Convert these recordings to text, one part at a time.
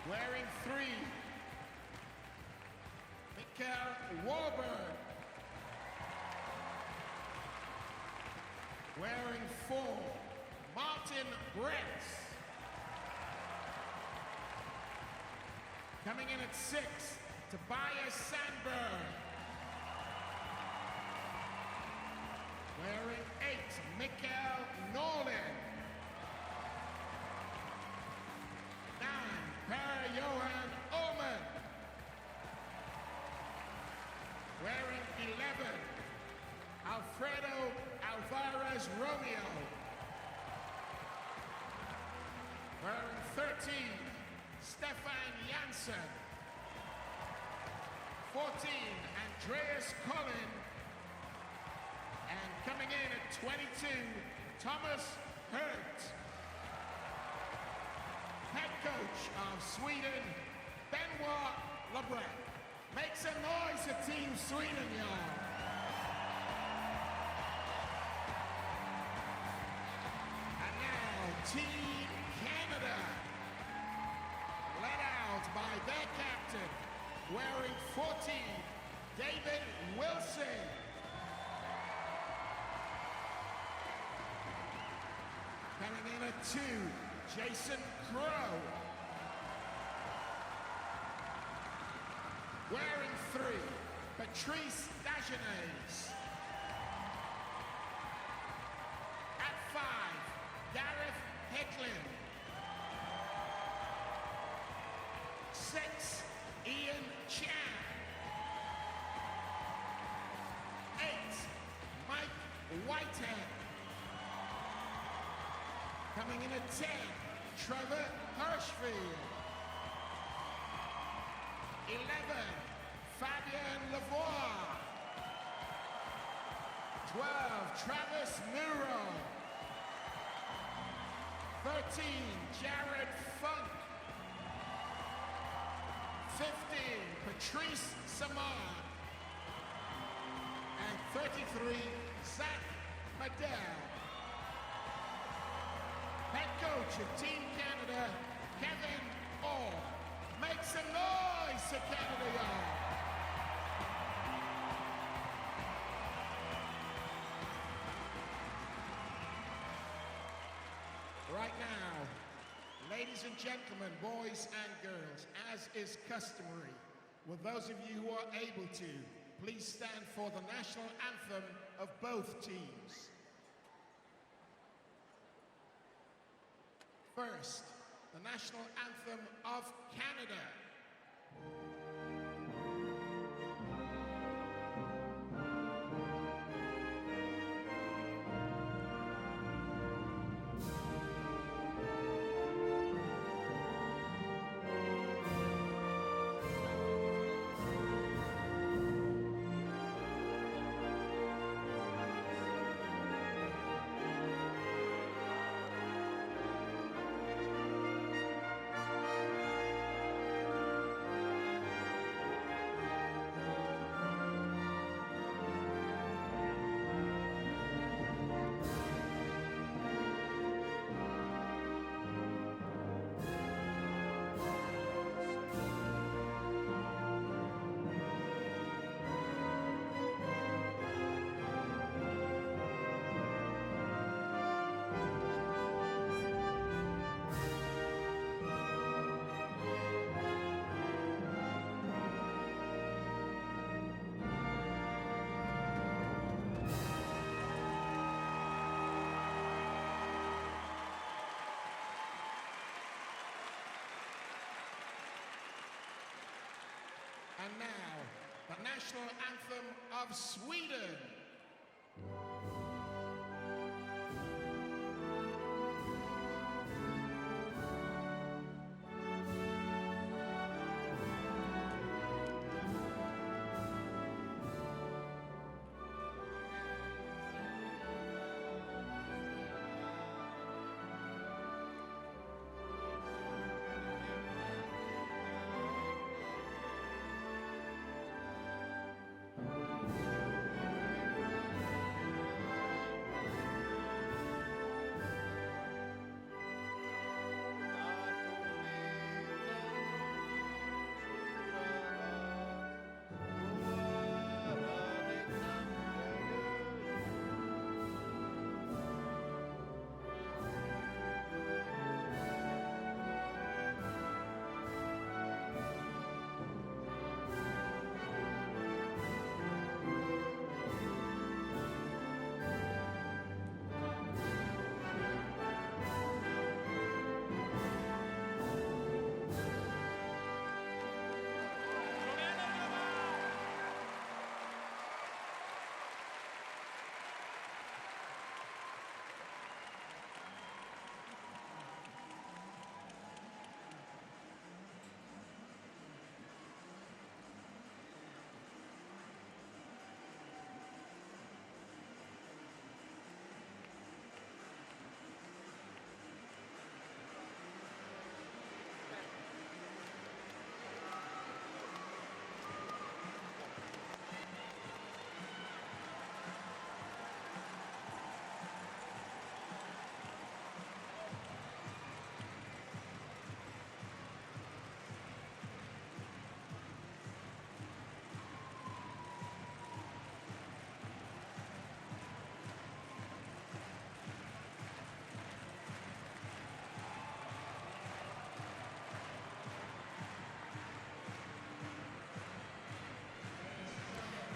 Wearing 3, Mikkel Warburg. Wearing 4, Martin Brett. Coming in at 6, Tobias Sandberg. Wearing 8, Mikkel Norlin. 9, Per-Johan Ullman. Wearing 11, Alfredo Alvarez Romeo. Wearing 13, Stefan Janssen. 14, Andreas Collin. And coming in at 22, Thomas Hurt. Head coach of Sweden, Benoit Lebret. Make some noise for Team Sweden, y'all. And now, Team Canada, led out by their captain, wearing 14, David Wilson. Coming in at 2, Jason Crow. Wearing 3, Patrice Dagenet. At 5, Gareth Hicklin. 6, Ian Chan. 8, Mike Whitehead. Coming in at 10, Trevor Hirschfield. 11, Fabien Lavoie. 12, Travis Muro. 13, Jared Funk. 15, Patrice Samad. And 33, Zach Madell. Head coach of Team Canada, Kevin Orr. Make some noise for Canada, y'all. Right now, ladies and gentlemen, boys and girls, as is customary, will those of you who are able to, please stand for the national anthem of both teams. First, the national anthem of Canada. And now, the national anthem of Sweden.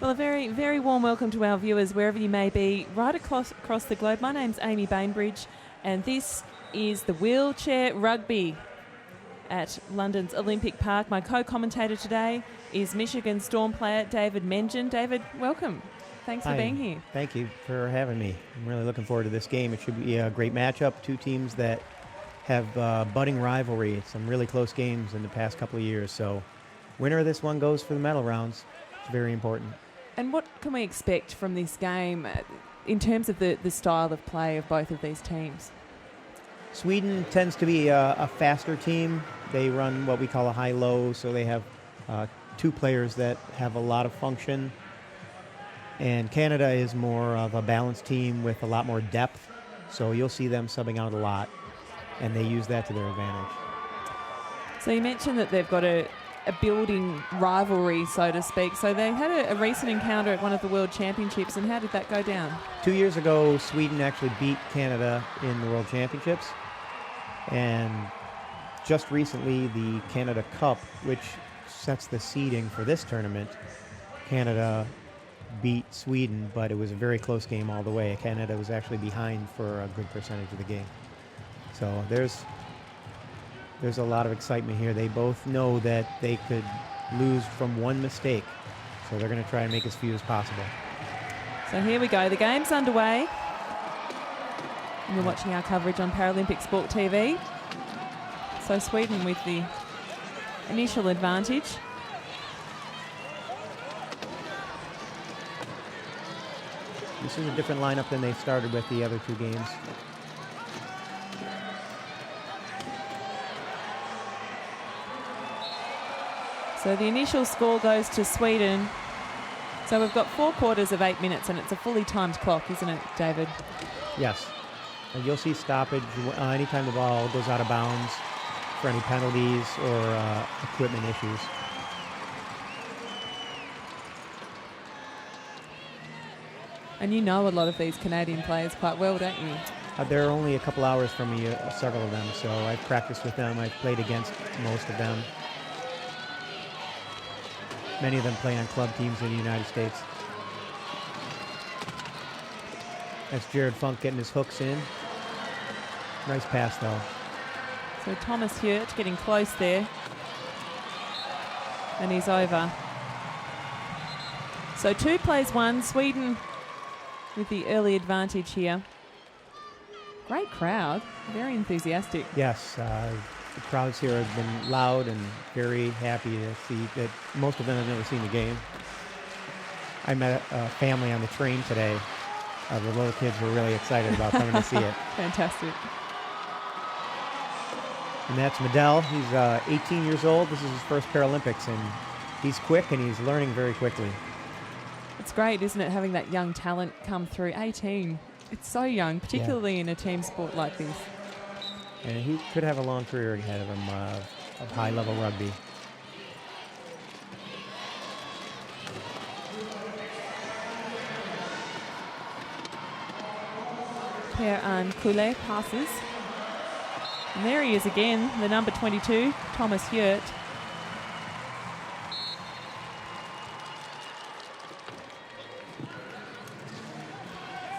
Well, a very, very warm welcome to our viewers wherever you may be right across the globe. My name's Amy Bainbridge and this is the Wheelchair Rugby at London's Olympic Park. My co-commentator today is Michigan Storm player David Mengen. David, welcome. Thanks for being here. Thank you for having me. I'm really looking forward to this game. It should be a great matchup. Two teams that have budding rivalry. Some really close games in the past couple of years. So winner of this one goes for the medal rounds. It's very important. And what can we expect from this game in terms of the style of play of both of these teams? Sweden tends to be a faster team. They run what we call a high-low, so they have two players that have a lot of function. And Canada is more of a balanced team with a lot more depth, so you'll see them subbing out a lot, and they use that to their advantage. So you mentioned that they've got a building rivalry, so to speak. So they had a recent encounter at one of the World Championships, and how did that go down? 2 years ago, Sweden actually beat Canada in the World Championships. And just recently, the Canada Cup, which sets the seeding for this tournament, Canada beat Sweden, but it was a very close game all the way. Canada was actually behind for a good percentage of the game. So there's a lot of excitement here. They both know that they could lose from one mistake, so they're going to try and make as few as possible. So here we go. The game's underway. And you're watching our coverage on Paralympic Sport TV. So Sweden with the initial advantage. This is a different lineup than they started with the other two games. So the initial score goes to Sweden. So we've got 4 quarters of 8 minutes, and it's a fully timed clock, isn't it, David? Yes. And you'll see stoppage anytime the ball goes out of bounds for any penalties or equipment issues. And you know a lot of these Canadian players quite well, don't you? They're only a couple hours from me, several of them, so I've practiced with them. I've played against most of them. Many of them play on club teams in the United States. That's Jared Funk getting his hooks in. Nice pass, though. So Thomas Hurt getting close there. And he's over. So 2 plays 1. Sweden with the early advantage here. Great crowd. Very enthusiastic. Yes. The crowds here have been loud and very happy to see that most of them have never seen the game. I met a family on the train today. The little kids were really excited about coming to see it. Fantastic. And that's Medel. He's 18 years old. This is his first Paralympics, and he's quick and he's learning very quickly. It's great, isn't it, having that young talent come through. 18. It's so young, particularly in a team sport like this. And he could have a long career ahead of him of high-level rugby. Pierre-Anne Coulet passes. And there he is again, the number 22, Thomas Hurt.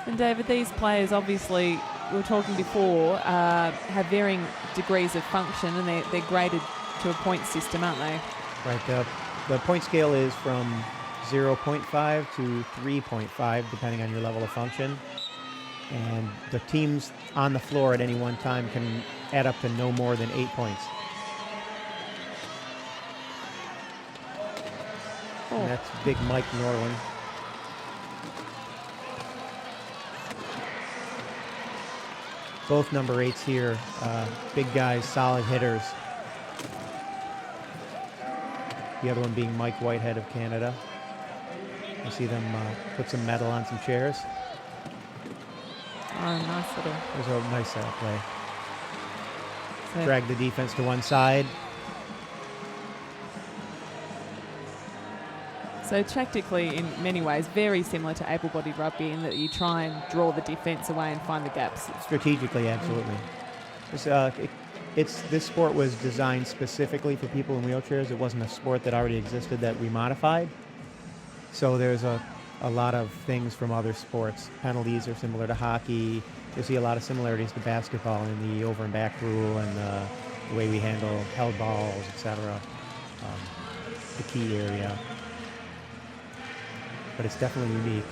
And David, these players obviously, we were talking before, have varying degrees of function, and they're graded to a point system, aren't they? Right. The point scale is from 0.5 to 3.5, depending on your level of function. And the teams on the floor at any one time can add up to no more than 8 points. Oh. And that's big Mike Norwin. Both number 8s here, big guys, solid hitters. The other one being Mike Whitehead of Canada. You see them put some metal on some chairs. Oh, nice little. It was a nice setup play. So Drag the defense to one side. So tactically, in many ways, very similar to able-bodied rugby in that you try and draw the defence away and find the gaps. Strategically, absolutely. This sport was designed specifically for people in wheelchairs. It wasn't a sport that already existed that we modified. So there's a lot of things from other sports. Penalties are similar to hockey. You see a lot of similarities to basketball in the over and back rule and the way we handle held balls, etc. The key area. But it's definitely unique.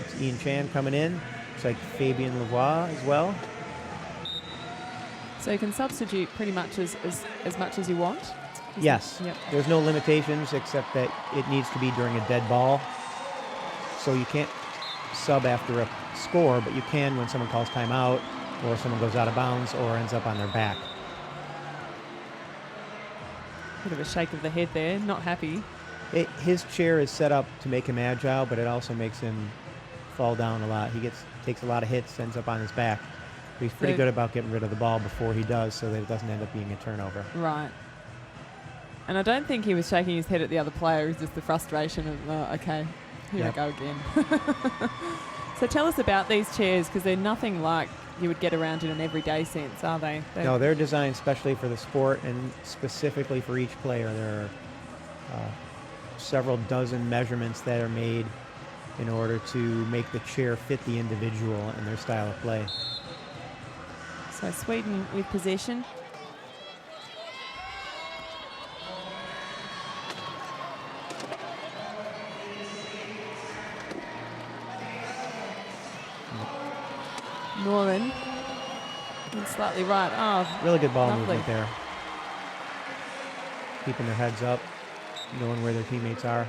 It's Ian Chan coming in. It's like Fabien Lavoie as well. So you can substitute pretty much as much as you want? Yes. Yep. There's no limitations except that it needs to be during a dead ball. So you can't sub after a score, but you can when someone calls timeout or someone goes out of bounds or ends up on their back. Bit of a shake of the head there, not happy. His chair is set up to make him agile, but it also makes him fall down a lot. He takes a lot of hits, ends up on his back. But he's pretty good about getting rid of the ball before he does so that it doesn't end up being a turnover. Right. And I don't think he was shaking his head at the other player. It was just the frustration of, okay, here I go again. So tell us about these chairs, because they're nothing like you would get around in an everyday sense, are they? No, they're designed specially for the sport and specifically for each player. There are several dozen measurements that are made in order to make the chair fit the individual and their style of play. So Sweden with possession. Norman. Slightly right. Oh, really good ball lovely movement there. Keeping their heads up, knowing where their teammates are.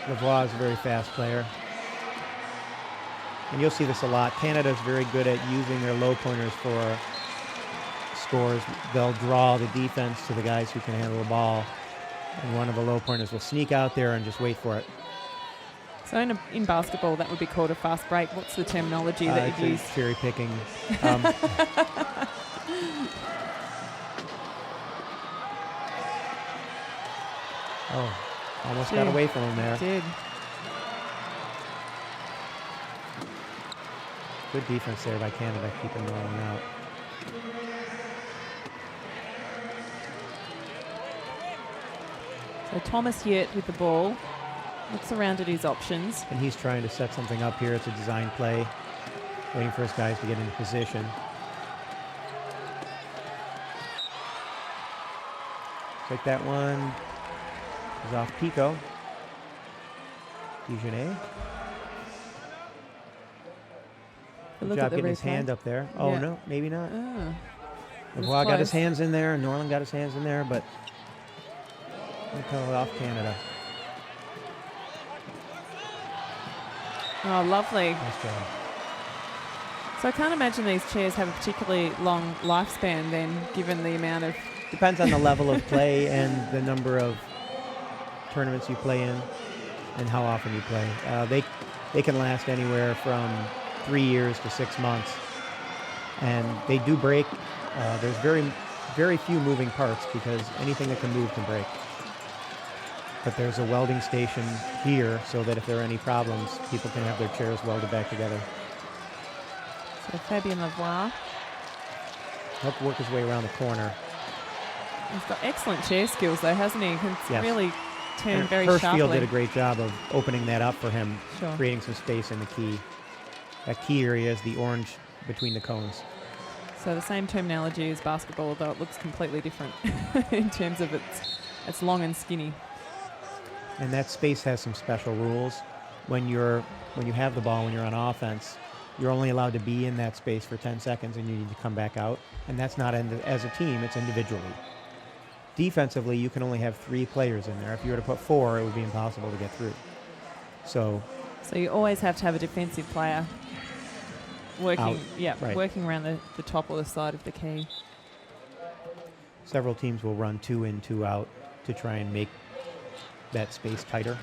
Lavoie is a very fast player. And you'll see this a lot. Canada's very good at using their low pointers for scores. They'll draw the defense to the guys who can handle the ball. And one of the low pointers will sneak out there and just wait for it. So in basketball, that would be called a fast break. What's the terminology that you use? Cherry picking. Oh, almost got away from him there. Did. Good defense there by Canada, keeping rolling out. So Thomas Yurt with the ball. Looks around at his options. And he's trying to set something up here. It's a design play. Waiting for his guys to get into position. Take that one. Is off Pico. Dijonais. Good job getting his hand up there. Oh, Yeah. no, maybe not. Was Lavoie got his close. hands in there. Norland got his hands in there, but we call it off Canada. Oh, lovely. Nice job. So I can't imagine these chairs have a particularly long lifespan then, given the amount of... Depends on the level of play and the number of tournaments you play in and how often you play. They can last anywhere from 3 years to 6 months. And they do break. There's very few moving parts because anything that can move can break. But there's a welding station here so that if there are any problems, people can have their chairs welded back together. So Fabien Lavoie. Help work his way around the corner. He's got excellent chair skills though, hasn't he? He can Yes. really turn And very Hirschfield sharply. did a great job of opening that up for him, Sure. creating some space in the key. That key area is the orange between the cones. So the same terminology as basketball, though it looks completely different in terms of it's long and skinny. And that space has some special rules. When you have the ball, when you're on offense, you're only allowed to be in that space for 10 seconds and you need to come back out. And that's not as a team, it's individually. Defensively, you can only have 3 players in there. If you were to put 4, it would be impossible to get through. So you always have to have a defensive player working, out. Right. working around the top or the side of the key. Several teams will run 2 in, 2 out to try and make that space tighter.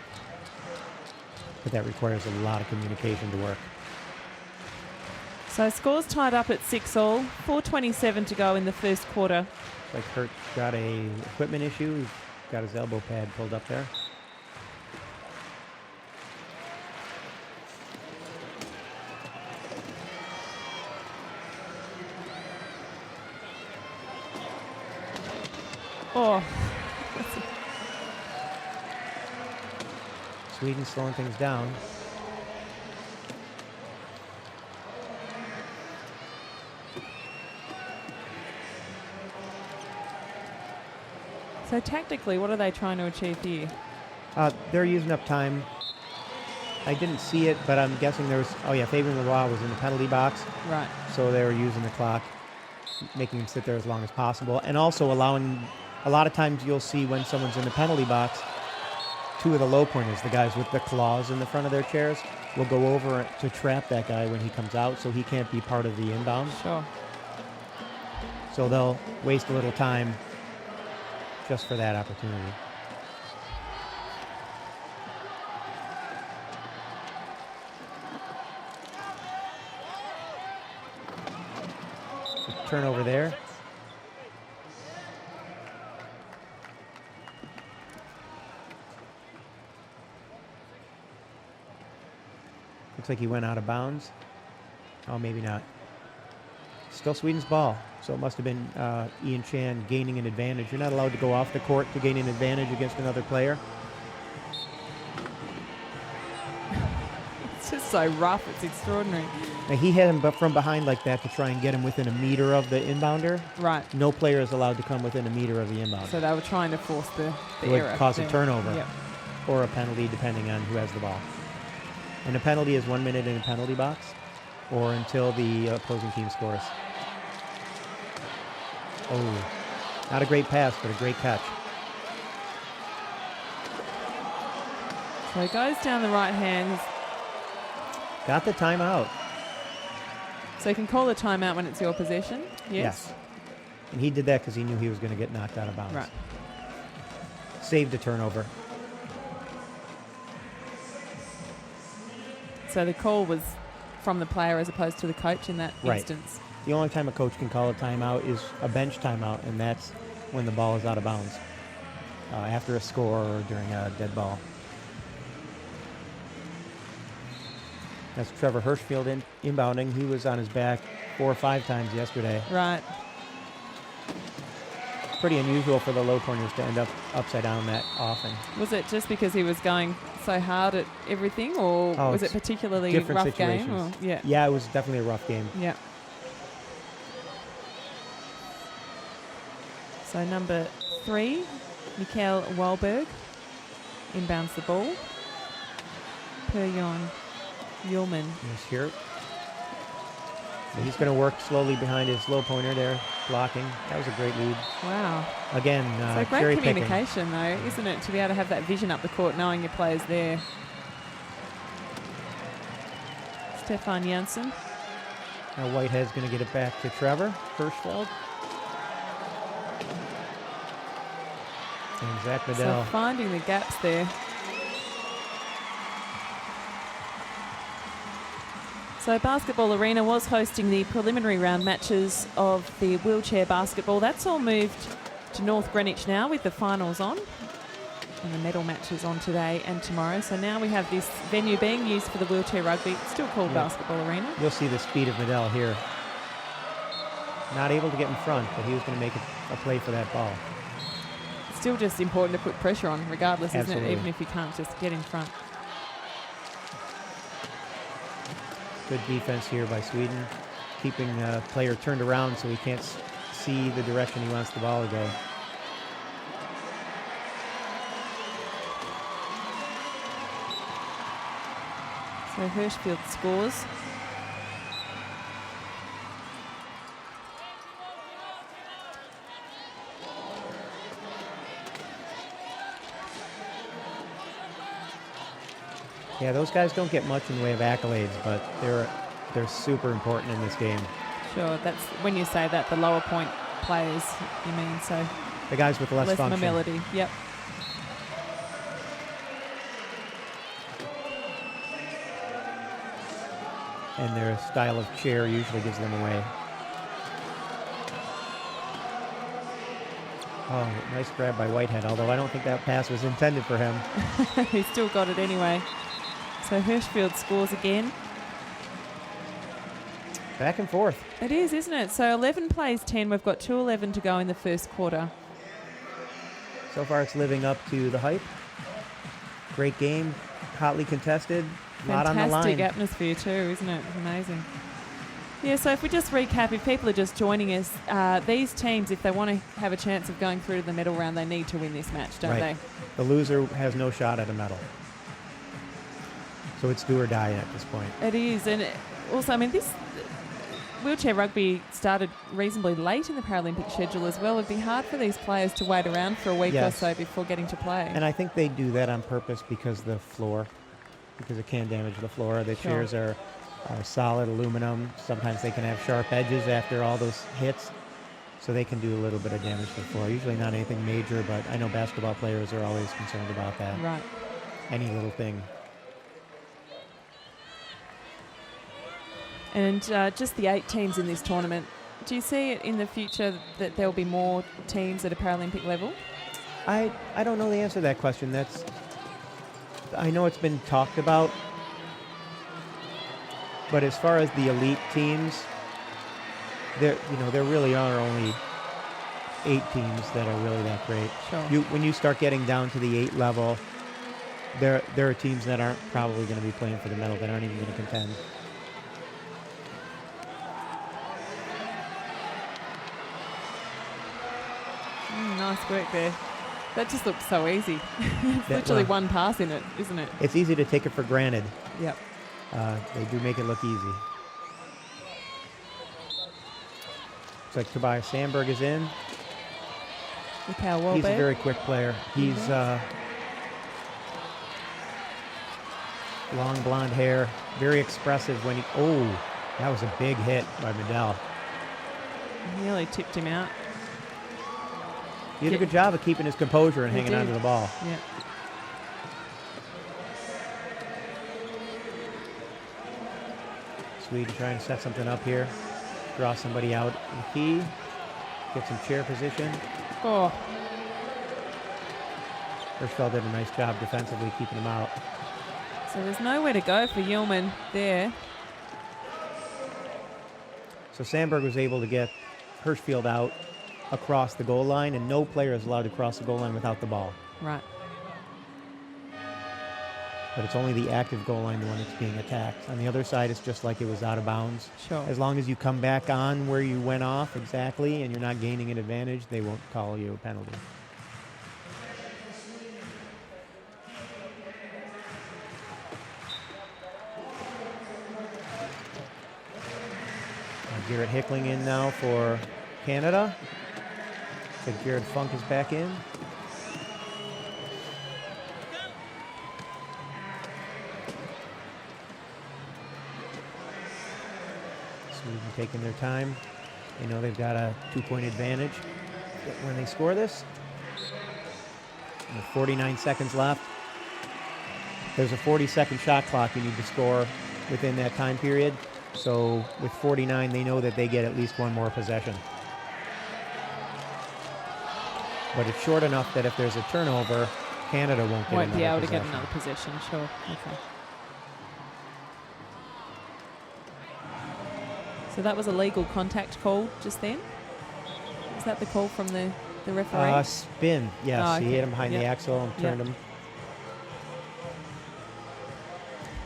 But that requires a lot of communication to work. So scores tied up at 6-all, 4:27 to go in the first quarter. Like Hurt got a equipment issue. He's got his elbow pad pulled up there. Oh, Sweden slowing things down. so tactically, what are they trying to achieve here? They're using up time. I didn't see it, but I'm guessing there was, Fabian Leroy was in the penalty box. Right. So they were using the clock, making him sit there as long as possible, and also allowing, a lot of times you'll see when someone's in the penalty box, two of the low pointers, the guys with the claws in the front of their chairs, will go over to trap that guy when he comes out so he can't be part of the inbound. Sure. So they'll waste a little time just for that opportunity. Turnover there. Looks like he went out of bounds. Oh, maybe not. Still Sweden's ball. So it must have been Ian Chan gaining an advantage. You're not allowed to go off the court to gain an advantage against another player. It's just so rough. It's extraordinary. Now he hit him from behind like that to try and get him within a meter of the inbounder. Right. No player is allowed to come within a meter of the inbounder. So they were trying to force the It would error. cause a there. turnover. Yep. Or a penalty, depending on who has the ball. And a penalty is 1 minute in a penalty box, or until the opposing team scores. Oh, not a great pass, but a great catch. So he goes down the right hand. Got the timeout. So you can call the timeout when it's your possession? Yes. And he did that because he knew he was going to get knocked out of bounds. Right. Saved a turnover. So the call was from the player as opposed to the coach in that Right. instance. The only time a coach can call a timeout is a bench timeout, and that's when the ball is out of bounds. After a score or during a dead ball. That's Trevor Hirschfield inbounding. He was on his back 4 or 5 times yesterday. Right. Pretty unusual for the low pointers to end up upside down that often. Was it just because he was going so hard at everything, or was it it's particularly different rough situations. game? Or, yeah. Yeah, it was definitely a rough game. Yeah. So number 3, Mikael Wahlberg inbounds the ball. Per-Jon Ullman. Yes, here. He's going to work slowly behind his low pointer there, blocking. That was a great lead. Wow. Again, So great cherry communication, though, isn't it, to be able to have that vision up the court, knowing your player's there. Stefan Janssen. Now Whitehead's going to get it back to Trevor Hirschfeld. And Zach So Medell. finding the gaps there. So Basketball Arena was hosting the preliminary round matches of the wheelchair basketball. That's all moved to North Greenwich now with the finals on. And the medal matches on today and tomorrow. So now we have this venue being used for the wheelchair rugby. It's still called Basketball Arena. You'll see the speed of Medell here. Not able to get in front, but he was going to make a play for that ball. It's still just important to put pressure on regardless, Absolutely. isn't it? Even if you can't just get in front. Good defense here by Sweden, keeping the player turned around so he can't see the direction he wants the ball to go. So Hirschfield scores. Yeah, those guys don't get much in the way of accolades, but they're super important in this game. Sure, that's when you say that, the lower point players, you mean, so The guys with less function. mobility. Yep. And their style of chair usually gives them away. Oh, nice grab by Whitehead, although I don't think that pass was intended for him. He still got it anyway. So Hirschfield scores again. Back and forth. It is, isn't it? So 11 plays 10. We've got 2:11 to go in the first quarter. So far, it's living up to the hype. Great game, hotly contested, a lot on the line. Fantastic atmosphere too, isn't it? Amazing. Yeah, so if we just recap, if people are just joining us, these teams, if they want to have a chance of going through to the medal round, they need to win this match, don't they? The loser has no shot at a medal. So it's do or die at this point. It is, and also, I mean, this wheelchair rugby started reasonably late in the Paralympic schedule as well. It'd be hard for these players to wait around for a week or so before getting to play. And I think they do that on purpose because it can damage the floor. The chairs are solid aluminum. Sometimes they can have sharp edges after all those hits, so they can do a little bit of damage to the floor. Usually not anything major, but I know basketball players are always concerned about that. Right. Any little thing. And just the 8 teams in this tournament, do you see it in the future that there will be more teams at a Paralympic level? I don't know the answer to that question. I know it's been talked about, but as far as the elite teams, there really are only 8 teams that are really that great. Sure. When you start getting down to the 8 level, there are teams that aren't probably going to be playing for the medal, that aren't even going to contend. Nice work there. That just looks so easy. It's literally one pass in it, isn't it? It's easy to take it for granted. Yep. They do make it look easy. Looks like Tobias Sandberg is in. Look how well He's a very quick player. He's long blonde hair, very expressive when that was a big hit by Medell. Nearly tipped him out. He did a good job of keeping his composure and hanging onto the ball. Yeah. Sweden trying to set something up here. Draw somebody out in the key. Get some chair position. Oh. Hirschfeld did a nice job defensively keeping him out. So there's nowhere to go for Yeoman there. So Sandberg was able to get Hirschfeld out across the goal line, and no player is allowed to cross the goal line without the ball. Right. But it's only the active goal line, the one that's being attacked. On the other side, it's just like it was out of bounds. Sure. As long as you come back on where you went off exactly and you're not gaining an advantage, they won't call you a penalty. Garrett Hickling in now for Canada. So Jared Funk is back in. Sweden taking their time. They know they've got a 2-point advantage when they score this. And with 49 seconds left, there's a 40-second shot clock you need to score within that time period. So with 49, they know that they get at least one more possession. But it's short enough that if there's a turnover, Canada won't be able to get another possession. Sure. Okay. So that was a legal contact call just then? Is that the call from the referee? Spin, yes. Oh, okay. He hit him behind the axle and turned him.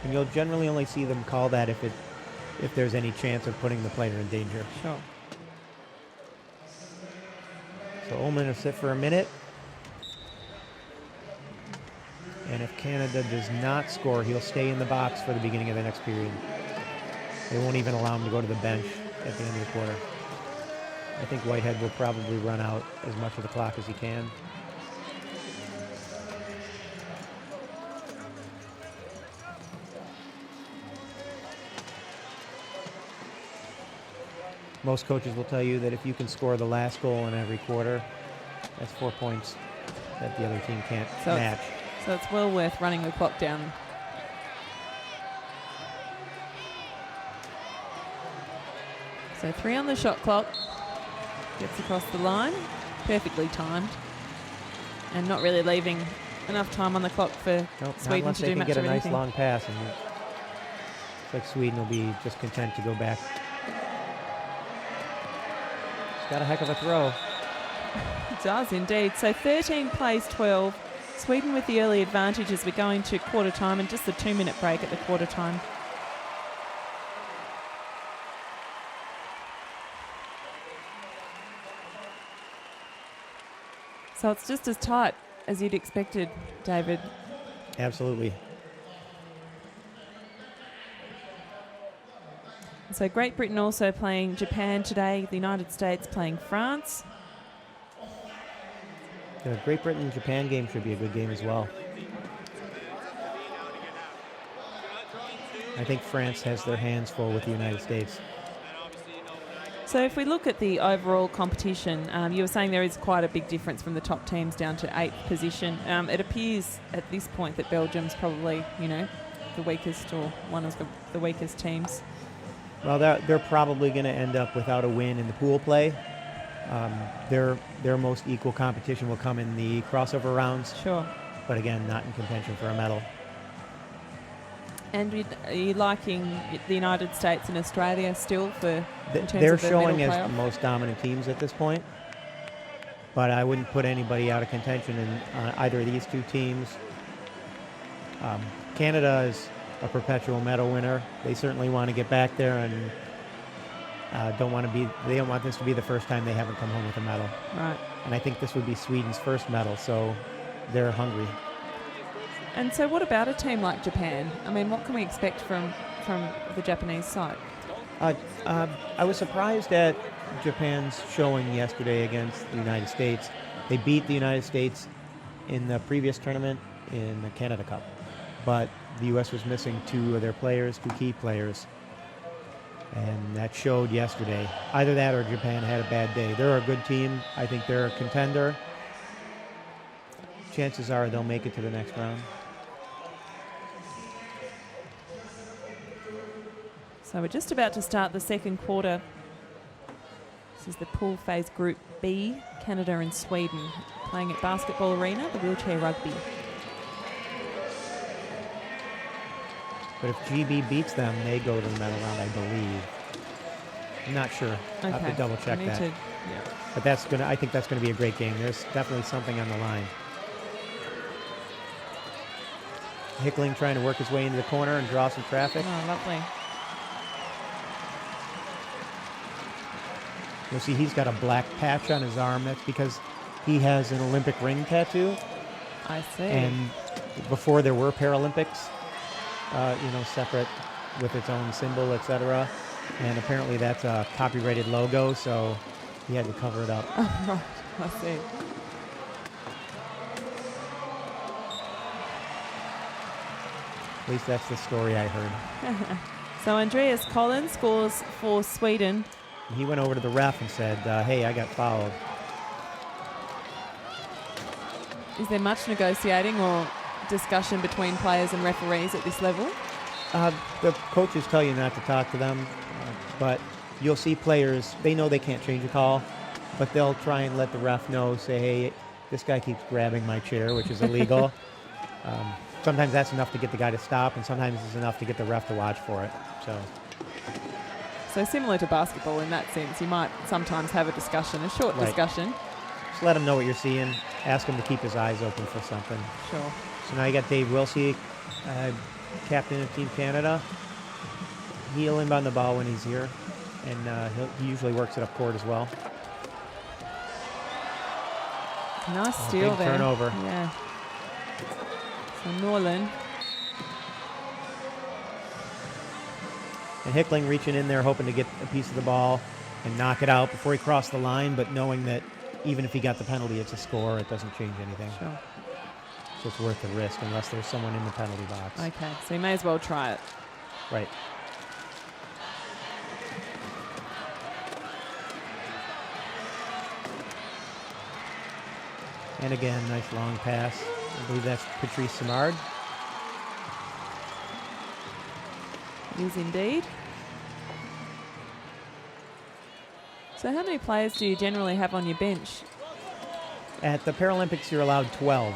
And you'll generally only see them call that if there's any chance of putting the player in danger. Sure. So Ullman will sit for a minute. And if Canada does not score, he'll stay in the box for the beginning of the next period. They won't even allow him to go to the bench at the end of the quarter. I think Whitehead will probably run out as much of the clock as he can. Most coaches will tell you that if you can score the last goal in every quarter, that's 4 points that the other team can't match. So it's well worth running the clock down. So 3 on the shot clock. Gets across the line. Perfectly timed. And not really leaving enough time on the clock for Sweden to do much of anything. Get a nice long pass. And it's like Sweden will be just content to go back. Got a heck of a throw. It does indeed. So 13 plays 12. Sweden with the early advantage as we go into quarter time and just the 2-minute break at the quarter time. So it's just as tight as you'd expected, David. Absolutely. So Great Britain also playing Japan today, the United States playing France. The Great Britain-Japan game should be a good game as well. I think France has their hands full with the United States. So if we look at the overall competition, you were saying there is quite a big difference from the top teams down to 8th position. It appears at this point that Belgium's probably, the weakest or one of the weakest teams. Well, they're probably going to end up without a win in the pool play. Their most equal competition will come in the crossover rounds. Sure. But again, not in contention for a medal. And are you liking the United States and Australia still in terms They're of the showing medal as playoff? the most dominant teams at this point. But I wouldn't put anybody out of contention in either of these two teams. Canada is a perpetual medal winner. They certainly want to get back there and they don't want this to be the first time they haven't come home with a medal. Right. And I think this would be Sweden's first medal, so they're hungry. And so what about a team like Japan? I mean, what can we expect from the Japanese side? I was surprised at Japan's showing yesterday against the United States. They beat the United States in the previous tournament in the Canada Cup, but the U.S. was missing two of their players, two key players, and that showed yesterday. Either that or Japan had a bad day. They're a good team. I think they're a contender. Chances are they'll make it to the next round. So we're just about to start the second quarter. This is the pool phase Group B, Canada and Sweden playing at Basketball Arena, the wheelchair rugby. But if GB beats them, they go to the medal round, I believe. I'm not sure. I'll have to double check that. But I think that's gonna be a great game. There's definitely something on the line. Hickling trying to work his way into the corner and draw some traffic. Oh, lovely. You'll see he's got a black patch on his arm. That's because he has an Olympic ring tattoo. I see. And before there were Paralympics, separate with its own symbol, etc. And apparently that's a copyrighted logo, so he had to cover it up. Oh, right. I see. At least that's the story I heard. So Andreas Collins scores for Sweden. He went over to the ref and said, hey, I got fouled. Is there much negotiating or discussion between players and referees at this level? The coaches tell you not to talk to them, but you'll see players, they know they can't change a call, but they'll try and let the ref know, say, hey, this guy keeps grabbing my chair, which is illegal. Sometimes that's enough to get the guy to stop, and sometimes it's enough to get the ref to watch for it. So similar to basketball in that sense, you might sometimes have a discussion, a short discussion. Just let him know what you're seeing. Ask him to keep his eyes open for something. Sure. So now you got Dave Wilsey, captain of Team Canada. He'll inbound the ball when he's here, and he usually works it up court as well. Nice steal big there. Turnover. Yeah. So Norland. And Hickling reaching in there, hoping to get a piece of the ball and knock it out before he crossed the line, but knowing that even if he got the penalty, it's a score. It doesn't change anything. Sure. So it's worth the risk unless there's someone in the penalty box. Okay, so you may as well try it. Right. And again, nice long pass. I believe that's Patrice Simard. It is indeed. So how many players do you generally have on your bench At the Paralympics, you're allowed 12.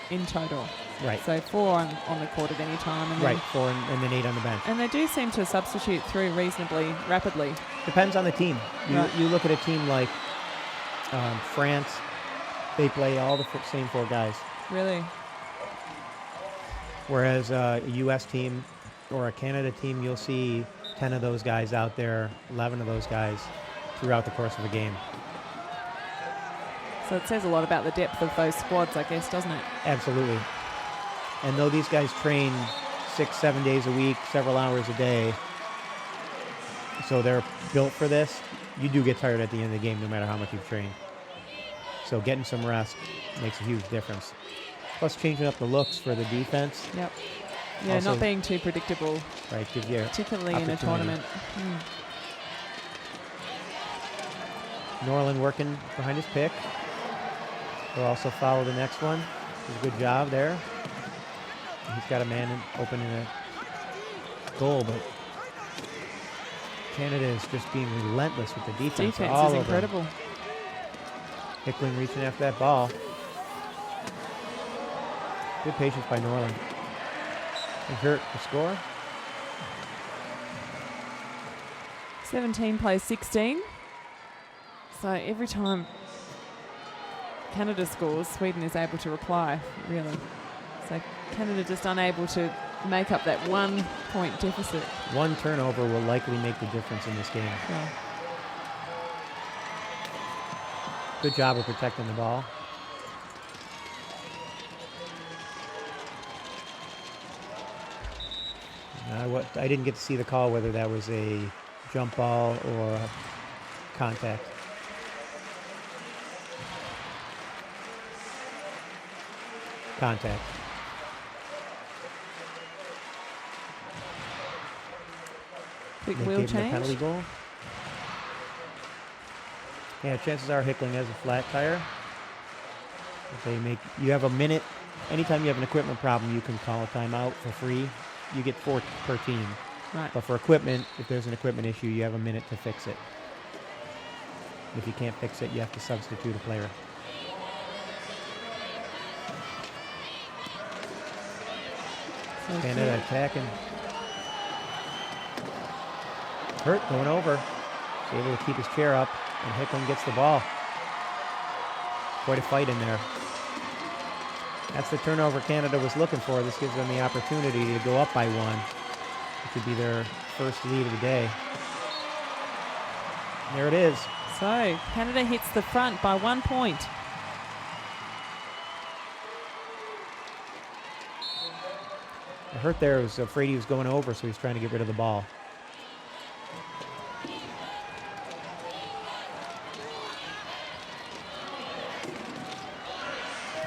in total? Right. So 4 on the court at any time. And Right, then, 4 and then 8 on the bench. and they do seem to substitute through reasonably rapidly. Depends on the team. Right. You look at a team like France, they play all the same 4 guys. Really? Whereas a U.S. team or a Canada team, you'll see 10 of those guys out there, 11 of those guys throughout the course of the game. So it says a lot about the depth of those squads, I guess, doesn't it? Absolutely. And though these guys train 6-7 days a week, several hours a day, so they're built for this, you do get tired at the end of the game no matter how much you've trained. So getting some rest makes a huge difference. Plus changing up the looks for the defense. Yep. Yeah, Also, not being too predictable, right, gives you particularly in a opportunity. tournament. Norland working behind his pick. He'll also follow the next one. Does a good job there. He's got a man open in a goal, but Canada is just being relentless with the defense. Defense all is of them. incredible. Hickling reaching after that ball. Good patience by Norland. And Hurt the score. 17 plays 16. So every time Canada scores, Sweden is able to reply, really. So Canada just unable to make up that 1 point deficit. One turnover will likely make the difference in this game. Yeah. Good job of protecting the ball. I didn't get to see the call whether that was a jump ball or a contact. Contact. Quick They wheel gave him a change. penalty goal. Yeah, chances are Hickling has a flat tire. You have a minute. Anytime you have an equipment problem, you can call a timeout for free. You get 4 per team. Right. But for equipment, if there's an equipment issue, you have a minute to fix it. If you can't fix it, you have to substitute a player. So Canada attacking. Hurt going over. He's able to keep his chair up, and Hickling gets the ball. Quite a fight in there. That's the turnover Canada was looking for. This gives them the opportunity to go up by 1. It could be their first lead of the day. There it is. So Canada hits the front by 1 point. Hurt there was afraid he was going over, so he's trying to get rid of the ball.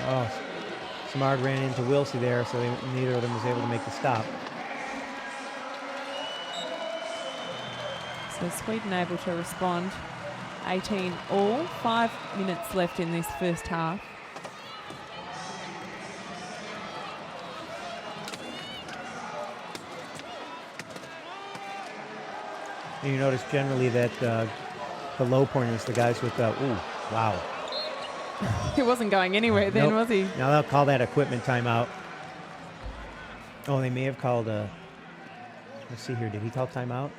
Oh, Samard ran into Wilsey there, so neither of them was able to make the stop. So Sweden able to respond. 18 all. 5 minutes left in this first half. And you notice generally that the low pointers, the guys with the, ooh, wow. He wasn't going anywhere then, Nope. was he? Now they'll call that equipment timeout. Oh, they may have called a, let's see here, did he call timeout?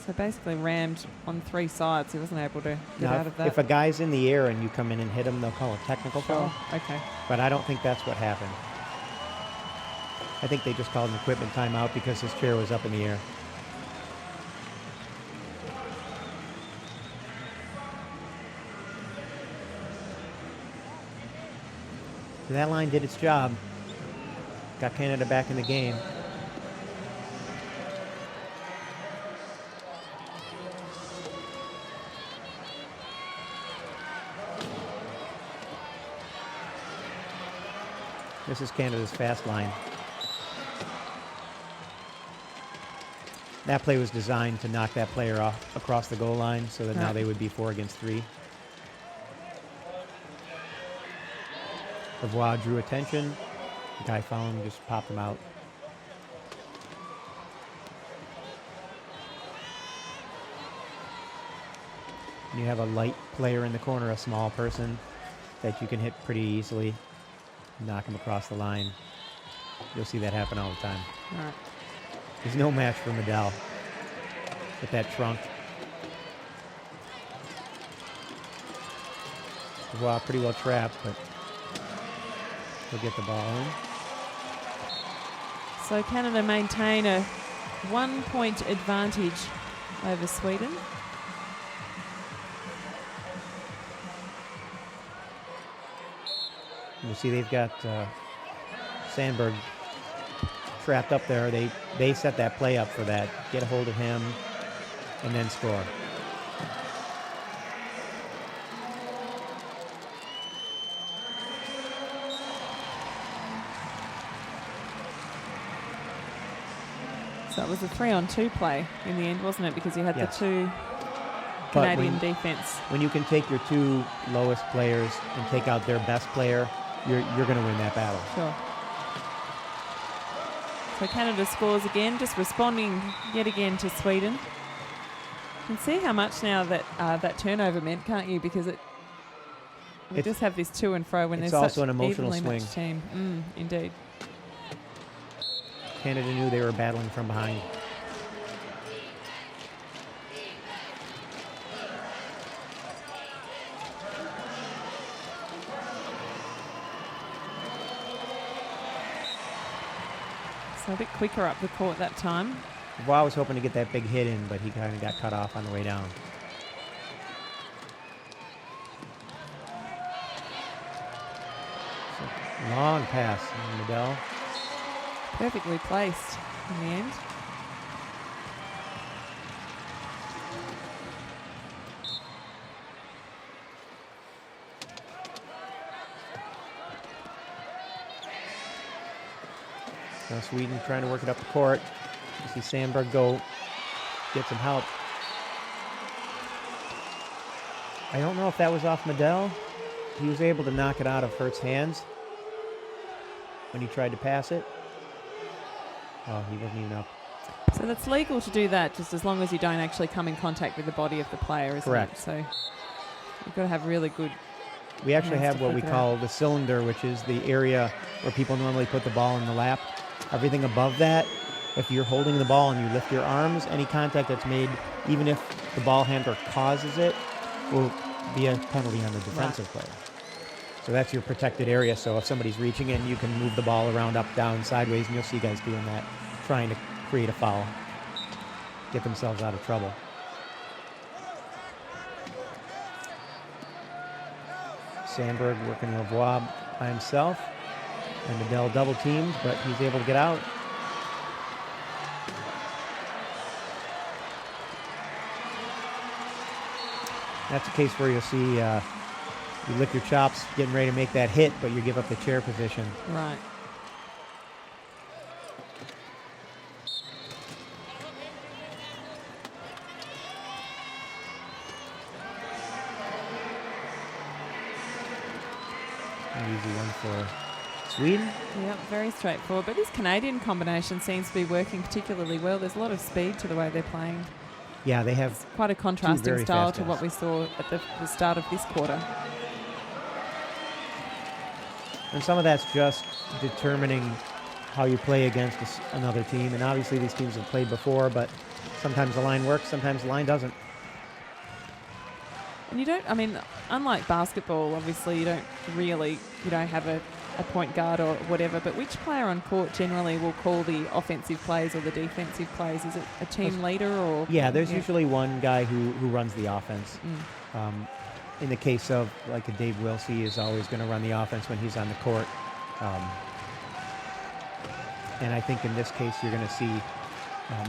So basically rammed on 3 sides. He wasn't able to get Now, out of that. if a guy's in the air and you come in and hit him, they'll call a technical foul. Okay. But I don't think that's what happened. I think they just called an equipment timeout because his chair was up in the air. So that line did its job. Got Canada back in the game. This is Canada's fast line. That play was designed to knock that player off across the goal line so that now Right. they would be 4 against 3. Lavoie drew attention. The guy following him just popped him out. You have a light player in the corner, a small person that you can hit pretty easily, knock him across the line. You'll see that happen all the time. All right. is no match for Medell with that trunk. Wow, pretty well trapped, but he'll get the ball in. So Canada maintain a 1-point advantage over Sweden. You see they've got Sandberg trapped up there. They set that play up for that. Get a hold of him and then score. So it was a 3-on-2 play in the end, wasn't it? Because you had Yes. the two But Canadian defence. When you can take your two lowest players and take out their best player, you're going to win that battle. Sure. So Canada scores again, just responding yet again to Sweden. You can see how much now that that turnover meant, can't you? Because we just have this to and fro when it's there's also such an emotional evenly matched team. Indeed. Canada knew they were battling from behind. So a bit quicker up the court that time. Wow was hoping to get that big hit in, but he kind of got cut off on the way down. So, long pass from Medell. Perfectly placed in the end. Now Sweden trying to work it up the court. You see Sandberg go get some help. I don't know if that was off Medell. He was able to knock it out of Hurt's hands when he tried to pass it. Oh, he wasn't even up. So that's legal to do that, just as long as you don't actually come in contact with the body of the player, isn't Correct. it? So you've got to have really good. We actually hands have to what we flick it call the cylinder, which is the area where people normally put the ball in the lap. Everything above that, if you're holding the ball and you lift your arms, any contact that's made, even if the ball handler causes it, will be a penalty on the defensive player. So that's your protected area. So if somebody's reaching in, you can move the ball around, up, down, sideways, and you'll see guys doing that, trying to create a foul, get themselves out of trouble. Sandberg working Lavoie by himself. And Medell double teamed, but he's able to get out. That's a case where you'll see you lick your chops getting ready to make that hit, but you give up the chair position. Right. An easy one for Sweden. Yep, very straightforward. But this Canadian combination seems to be working particularly well. There's a lot of speed to the way they're playing. Yeah, they have Quite a contrasting very style fast to guys. what we saw at the start of this quarter. And some of that's just determining how you play against another team. And obviously these teams have played before, but sometimes the line works, sometimes the line doesn't. And you don't, I mean, unlike basketball, obviously you don't have a point guard or whatever, but which player on court generally will call the offensive plays or the defensive plays? Is it a team leader or? Yeah, there's usually one guy who runs the offense. In the case of like a Dave Wilsey is always going to run the offense when he's on the court. And I think in this case you're going to see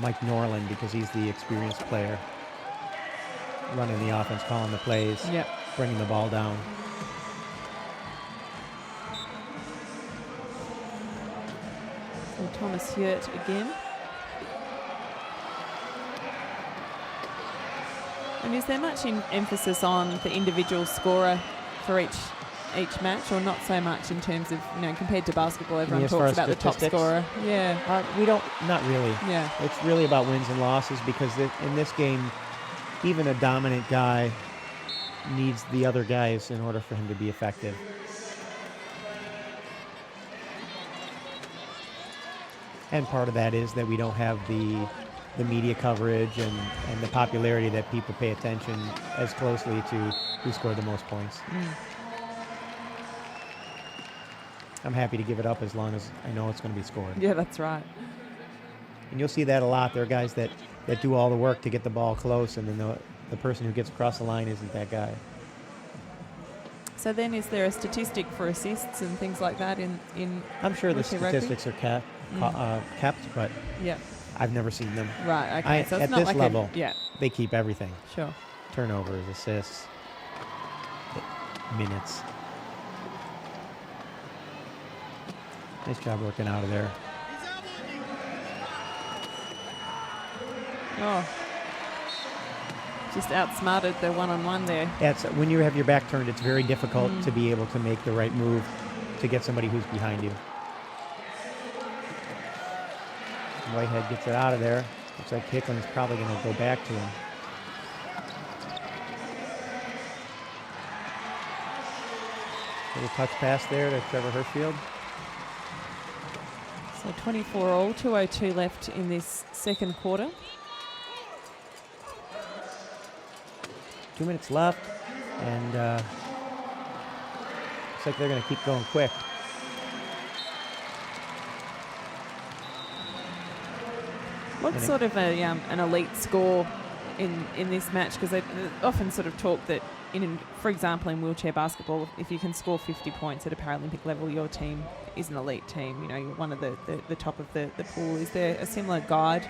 Mike Norland, because he's the experienced player, running the offense, calling the plays, bringing the ball down. So Thomas Hurt again. And is there much emphasis on the individual scorer for each match, or not so much in terms of, compared to basketball, everyone as far talks as about the top statistics? scorer? Yeah. We don't, not really. Yeah. It's really about wins and losses, because in this game, even a dominant guy needs the other guys in order for him to be effective. And part of that is that we don't have the media coverage and the popularity that people pay attention as closely to who scored the most points. I'm happy to give it up as long as I know it's going to be scored. Yeah, that's right. And you'll see that a lot. There are guys that do all the work to get the ball close, and then the person who gets across the line isn't that guy. So then is there a statistic for assists and things like that in I'm sure the wheelchair rugby? statistics are kept, but Yeah. I've never seen them. Right, okay. So it's At not this like level, yeah, they keep everything. sure. Turnovers, assists, minutes. Nice job working out of there. Oh. Just outsmarted the one-on-one there. Yeah, when you have your back turned, it's very difficult to be able to make the right move to get somebody who's behind you. Whitehead gets it out of there. Looks like Hickling's probably going to go back to him. Little touch pass there to Trevor Hirschfield. So 24 all, 2:02 left in this second quarter. 2 minutes left, and looks like they're going to keep going quick. What's sort of an elite score in this match? Because they often sort of talk that, for example, in wheelchair basketball, if you can score 50 points at a Paralympic level, your team is an elite team. You know, you're one of the top of the pool. Is there a similar guide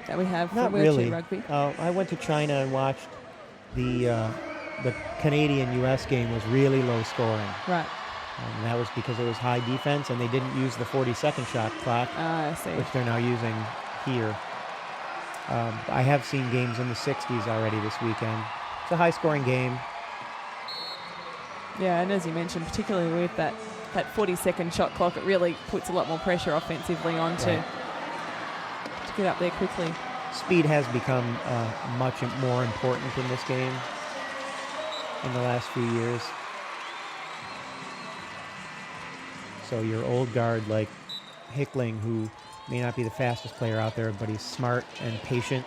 that we have for Not wheelchair really. rugby? I went to China and watched the Canadian-U.S. game was really low scoring. Right. And that was because it was high defense, and they didn't use the 40-second shot clock, I see. which they're now using here. I have seen games in the 60s already this weekend. It's a high-scoring game. Yeah, and as you mentioned, particularly with that 40-second shot clock, it really puts a lot more pressure offensively on to get up there quickly. Speed has become much more important in this game in the last few years. So your old guard like Hickling, who may not be the fastest player out there, but he's smart and patient.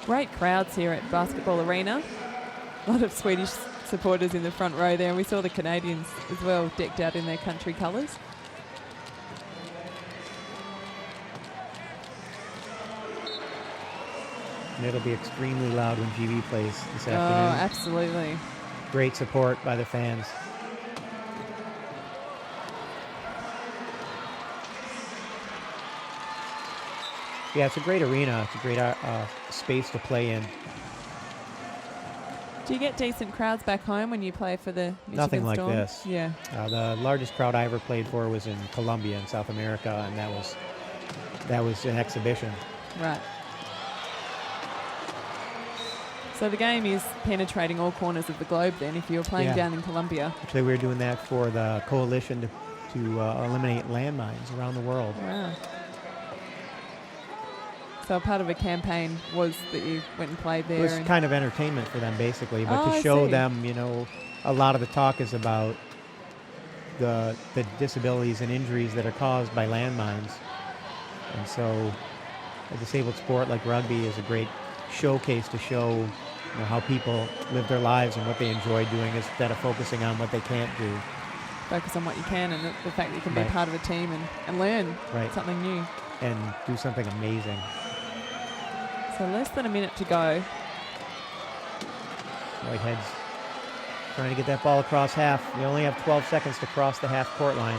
Great crowds here at Basketball Arena. A lot of Swedish supporters in the front row there, and we saw the Canadians as well decked out in their country colours. And it'll be extremely loud when GB plays this Oh, afternoon. absolutely. Great support by the fans. Yeah, it's a great arena. It's a great space to play in. Do you get decent crowds back home when you play for the Michigan Nothing like Storm? this. Yeah. The largest crowd I ever played for was in Colombia in South America, and that was an exhibition. Right. So the game is penetrating all corners of the globe then, if you're playing down in Colombia. Actually, we were doing that for the coalition to eliminate landmines around the world. Wow. So part of a campaign was that you went and played there. It was kind of entertainment for them, basically, but Oh, to I show see. them, a lot of the talk is about the disabilities and injuries that are caused by landmines. And so a disabled sport like rugby is a great showcase to show how people live their lives and what they enjoy doing instead of focusing on what they can't do. Focus on what you can, and the fact that you can be Right. part of a team and learn Right. something new. And do something amazing. So less than a minute to go. Whitehead's trying to get that ball across half. You only have 12 seconds to cross the half-court line.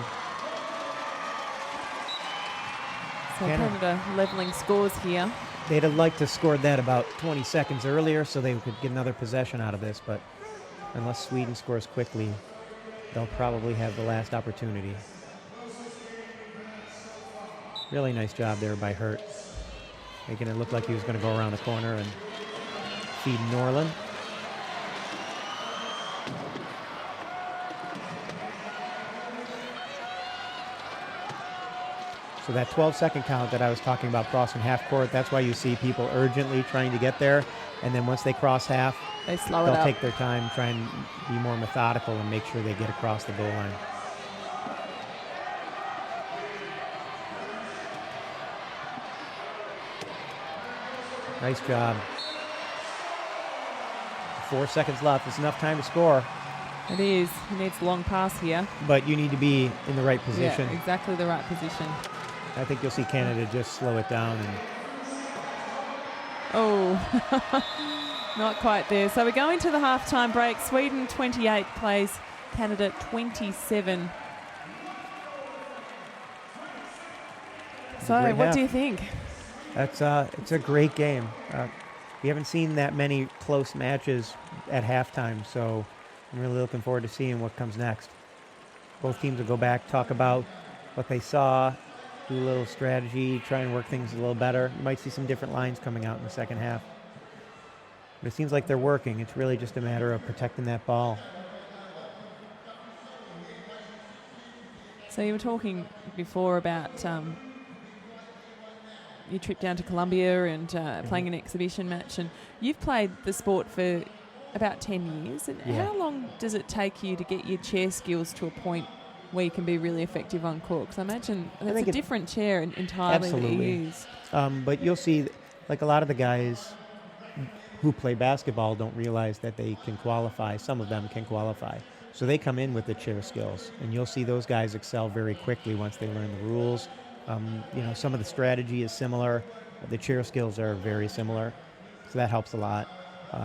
So Canada. Canada levelling scores here. They'd have liked to scored that about 20 seconds earlier so they could get another possession out of this, but unless Sweden scores quickly, they'll probably have the last opportunity. Really nice job there by Hurt, making it look like he was going to go around the corner and feed Norland. So that 12-second count that I was talking about crossing half court, that's why you see people urgently trying to get there. And then once they cross half, They slow it they'll up. take their time, try and be more methodical and make sure they get across the goal line. Nice job. 4 seconds left. It's enough time to score. It is. He needs a long pass here. But you need to be in the right position. Yeah, exactly the right position. I think you'll see Canada just slow it down. Oh, not quite there. So we're going to the halftime break. Sweden 28 plays Canada 27. So what do you think? It's a great game. We haven't seen that many close matches at halftime, so I'm really looking forward to seeing what comes next. Both teams will go back, talk about what they saw, do a little strategy, try and work things a little better. You might see some different lines coming out in the second half. But it seems like they're working. It's really just a matter of protecting that ball. So you were talking before about your trip down to Colombia and playing an exhibition match, and you've played the sport for about 10 years. And how long does it take you to get your chair skills to a point where you can be really effective on court? Because I imagine that's a different chair entirely that you use. But you'll see, like a lot of the guys who play basketball don't realize that they can qualify. Some of them can qualify. So they come in with the chair skills, and you'll see those guys excel very quickly once they learn the rules. Some of the strategy is similar. The chair skills are very similar, so that helps a lot.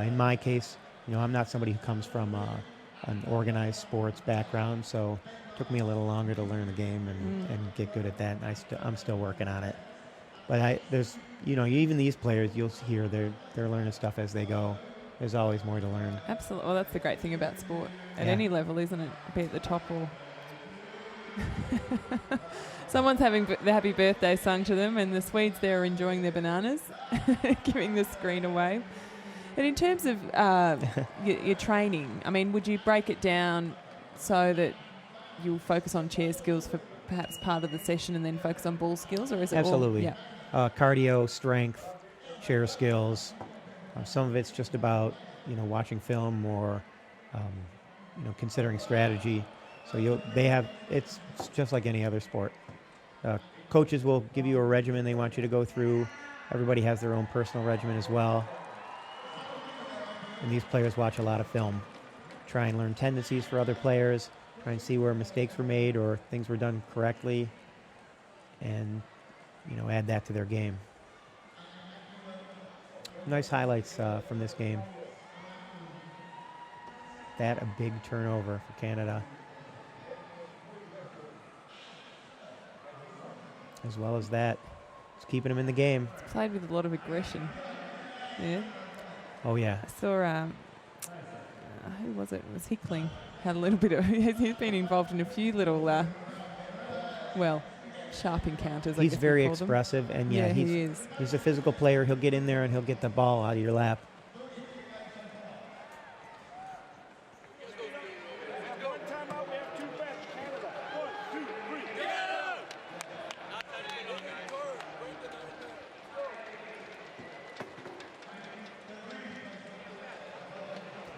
In my case, I'm not somebody who comes from an organized sports background, so it took me a little longer to learn the game and get good at that, and I'm still working on it. But even these players, you'll hear they're learning stuff as they go. There's always more to learn. Absolutely. Well, that's the great thing about sport at any level, isn't it? Be at the top or... Someone's having the happy birthday sung to them, and the Swedes there are enjoying their bananas, giving the screen away. And in terms of your training, I mean, would you break it down so that you'll focus on chair skills for perhaps part of the session and then focus on ball skills, or is it Absolutely. all... Cardio, strength, chair skills. Some of it's just about, watching film or, considering strategy. So it's just like any other sport. Coaches will give you a regimen they want you to go through. Everybody has their own personal regimen as well. And these players watch a lot of film. Try and learn tendencies for other players. Try and see where mistakes were made or things were done correctly. And, add that to their game. Nice highlights from this game. That a big turnover for Canada. As well as that, it's keeping them in the game. It's played with a lot of aggression. Yeah. Oh, yeah. I saw, who was it? It was Hickling. Had a little bit of, he's been involved in a few little, sharp encounters. He's very expressive, and he is. He's a physical player. He'll get in there and he'll get the ball out of your lap.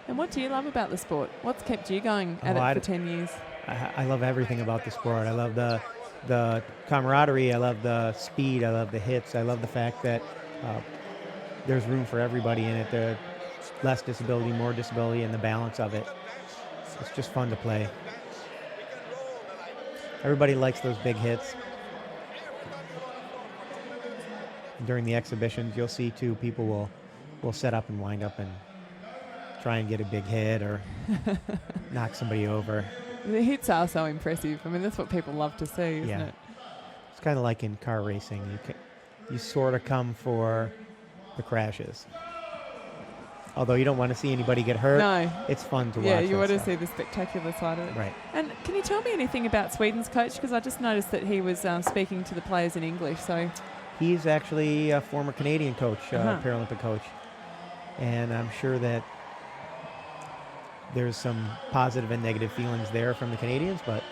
And what do you love about the sport? What's kept you going at it for 10 years? I love everything about the sport. I love the camaraderie. I love the speed. I love the hits. I love the fact that there's room for everybody in it. There's less disability, more disability, and the balance of it. It's just fun to play. Everybody likes those big hits. During the exhibitions, you'll see, too, people will set up and wind up and try and get a big hit or knock somebody over. The hits are so impressive. I mean, that's what people love to see, isn't it? It's kind of like in car racing. You sort of come for the crashes. Although you don't want to see anybody get hurt. No. It's fun to watch. Yeah, you want to see the spectacular side of it. Right. And can you tell me anything about Sweden's coach? Because I just noticed that he was speaking to the players in English. So he's actually a former Canadian coach, Paralympic coach. And I'm sure that there's some positive and negative feelings there from the Canadians, but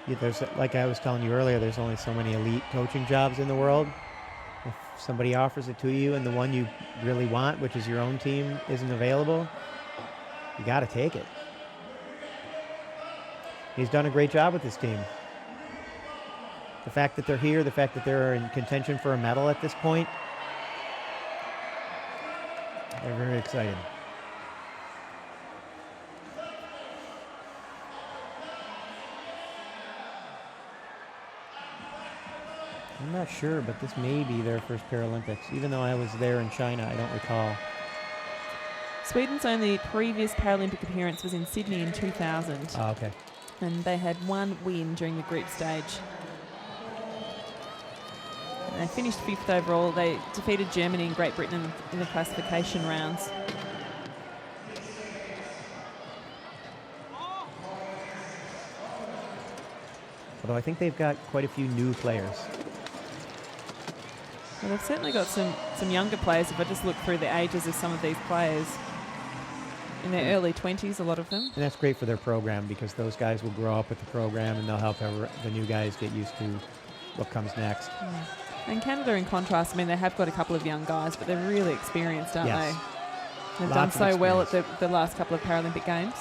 there's, like I was telling you earlier, there's only so many elite coaching jobs in the world. If somebody offers it to you and the one you really want, which is your own team, isn't available, you got to take it. He's done a great job with this team. The fact that they're here, the fact that they're in contention for a medal at this point, They're very excited. I'm not sure, but this may be their first Paralympics. Even though I was there in China, I don't recall. Sweden's only previous Paralympic appearance was in Sydney in 2000. Oh, okay. And they had one win during the group stage. And they finished 5th overall. They defeated Germany and Great Britain in the classification rounds. Although I think they've got quite a few new players. Well, they've certainly got some younger players. If I just look through the ages of some of these players, in their early 20s, a lot of them. And that's great for their program because those guys will grow up with the program and they'll help the new guys get used to what comes next. And Canada, in contrast, I mean, they have got a couple of young guys, but they're really experienced, aren't Yes. they? They've Lots done of so well at experience. the last couple of Paralympic Games.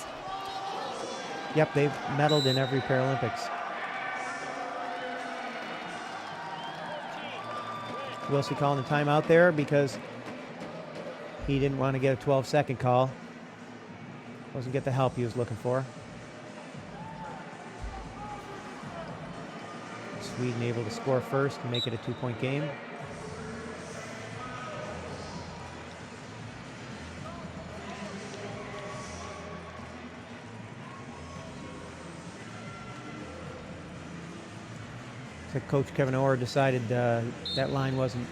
Yep, they've medaled in every Paralympics. Wilsey calling the timeout there because he didn't want to get a 12-second call. Wasn't get the help he was looking for. Sweden able to score first and make it a 2-point game. So Coach Kevin Orr decided that line wasn't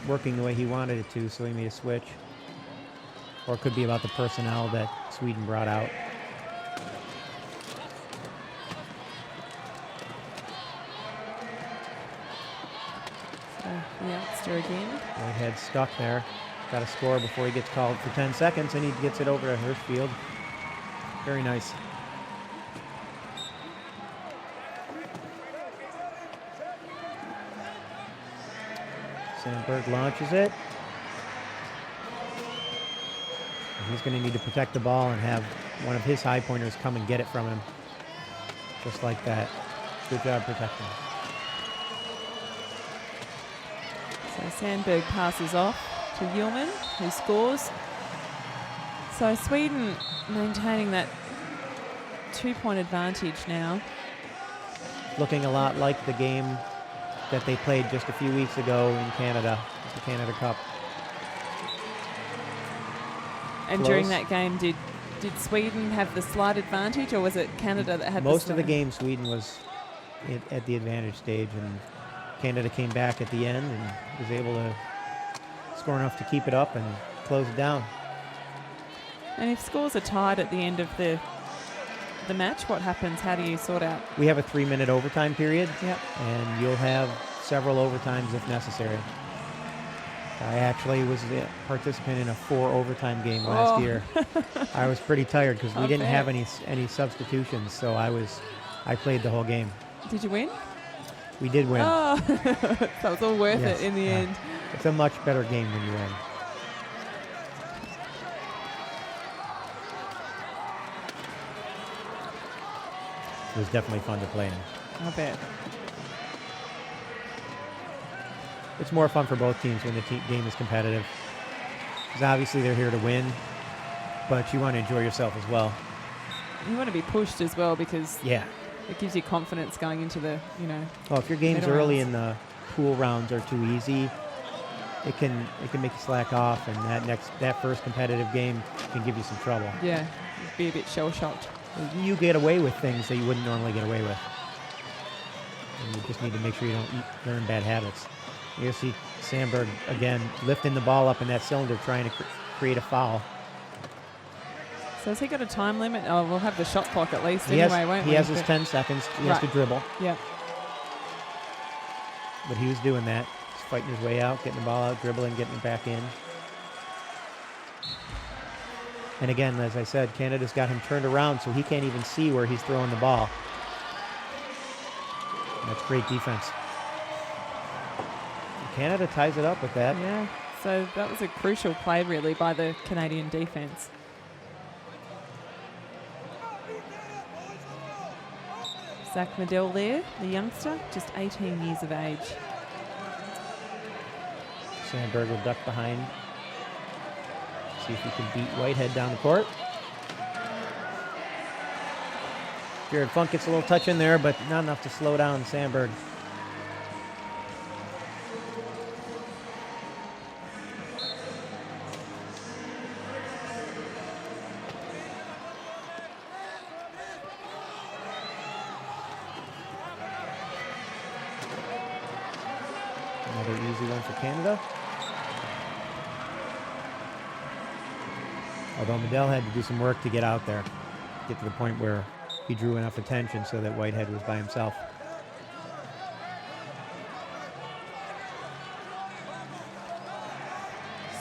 working the way he wanted it to, so he made a switch. Or it could be about the personnel that Sweden brought out. So, youngster again. Whitehead stuck there. Got to score before he gets called for 10 seconds, and he gets it over to Hirschfield. Very nice. Sandberg launches it. And he's going to need to protect the ball and have one of his high pointers come and get it from him. Just like that. Good job protecting. So Sandberg passes off to Hjulman, who scores. So Sweden maintaining that 2-point advantage now. Looking a lot like the game that they played just a few weeks ago in Canada, the Canada Cup. And Close. during that game, did Sweden have the slight advantage, or was it Canada that had Most the of the game, Sweden was at the advantage stage, and Canada came back at the end and was able to score enough to keep it up and close it down. And if scores are tied at the end of the match, what happens? How do you sort out? We have a 3-minute overtime period, Yep. and you'll have several overtimes if necessary. I actually was a participant in a 4 overtime game last year. I was pretty tired because we didn't have any substitutions, so I played the whole game. Did you win? We did win. Oh, that was all worth Yes, it in the yeah. end. It's a much better game when you win. It was definitely fun to play in. I bet. It's more fun for both teams when the game is competitive. Because obviously they're here to win, but you want to enjoy yourself as well. You want to be pushed as well because Yeah. it gives you confidence going into the, Well, if your games middle early rounds. in the pool rounds are too easy, it can make you slack off, and that first competitive game can give you some trouble. yeah, you'd be a bit shell-shocked. You get away with things that you wouldn't normally get away with. And you just need to make sure you don't learn bad habits. You see Sandberg, again, lifting the ball up in that cylinder, trying to create a foul. So has he got a time limit? Oh, we'll have the shot clock at least He anyway, won't we? has his But- 10 seconds. He has to Right. dribble. Yeah. But he was doing that. He's fighting his way out, getting the ball out, dribbling, getting it back in. And again, as I said, Canada's got him turned around so he can't even see where he's throwing the ball. And that's great defense. Canada ties it up with that. Yeah. So that was a crucial play, really, by the Canadian defence. Zach Medill there, the youngster, just 18 years of age. Sandberg will duck behind See if he can beat Whitehead down the court. Jared Funk gets a little touch in there, but not enough to slow down Sandberg. Another easy one for Canada. Although Medell had to do some work to get out there, get to the point where he drew enough attention so that Whitehead was by himself.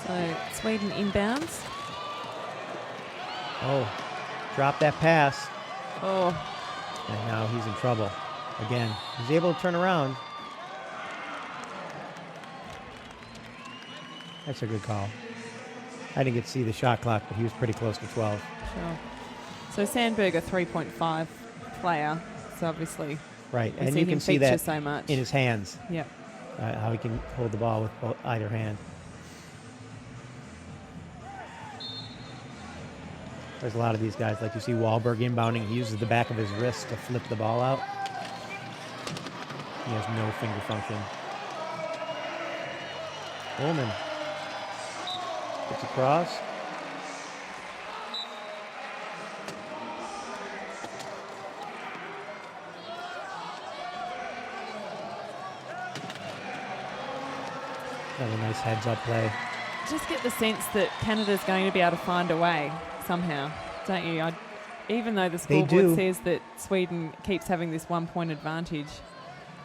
So Sweden inbounds. Oh, dropped that pass. Oh, And now he's in trouble. Again, he's able to turn around. That's a good call. I didn't get to see the shot clock, but he was pretty close to 12. sure. So Sandberg, a 3.5 player. So obviously, Right, we and see you him can see feature that so much. in his hands, Yep. how he can hold the ball with either hand. There's a lot of these guys, like you see Wahlberg inbounding. He uses the back of his wrist to flip the ball out. He has no finger function. Ullman gets across. Another nice heads-up play. Just get the sense that Canada's going to be able to find a way somehow, don't you? Even though the They scoreboard do. says that Sweden keeps having this 1 point advantage.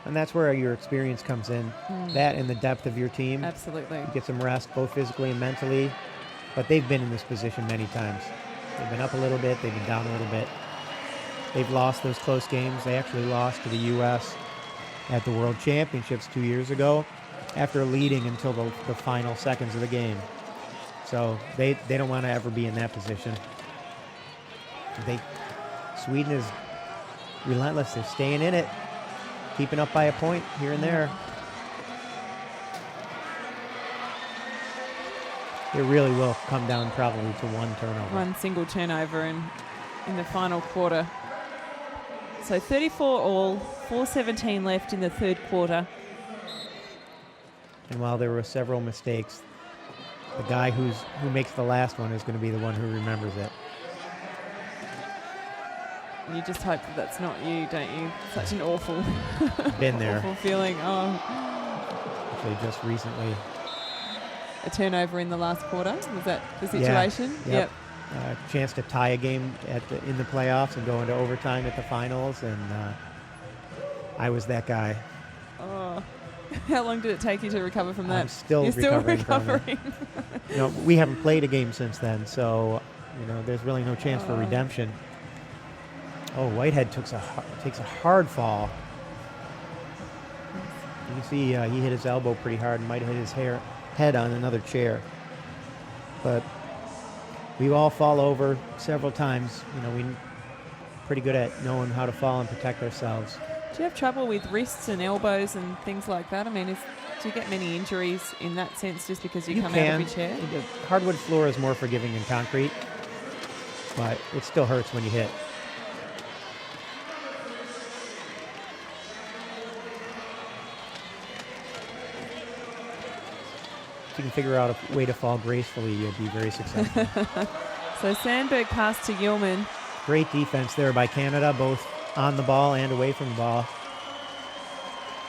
And that's where your experience comes in. That and the depth of your team. Absolutely. You get some rest, both physically and mentally. But they've been in this position many times. They've been up a little bit. They've been down a little bit. They've lost those close games. They actually lost to the U.S. at the World Championships 2 years ago after leading until the final seconds of the game. So they don't want to ever be in that position. Sweden is relentless. They're staying in it, keeping up by a point here and there. It really will come down probably to one turnover. One single turnover in the final quarter. So 34 all, 4:17 left in the third quarter. And while there were several mistakes, the guy who makes the last one is going to be the one who remembers it. You just hope that that's not you, don't you? Such an awful, Been there. awful feeling. Oh, Actually, just recently. a turnover in the last quarter. Was that the situation? Yep. Chance to tie a game in the playoffs and go into overtime at the finals, and I was that guy. Oh, how long did it take you to recover from that? I'm still You're still recovering from it. We haven't played a game since then, so there's really no chance for redemption. Oh, Whitehead takes a hard fall. You can see he hit his elbow pretty hard and might have hit his head on another chair. But we all fall over several times. We're pretty good at knowing how to fall and protect ourselves. Do you have trouble with wrists and elbows and things like that? I mean, do you get many injuries in that sense just because you come out of your chair? The hardwood floor is more forgiving than concrete, but it still hurts when you hit. If you can figure out a way to fall gracefully, you'll be very successful. So Sandberg passed to Yilman. Great defense there by Canada, both on the ball and away from the ball.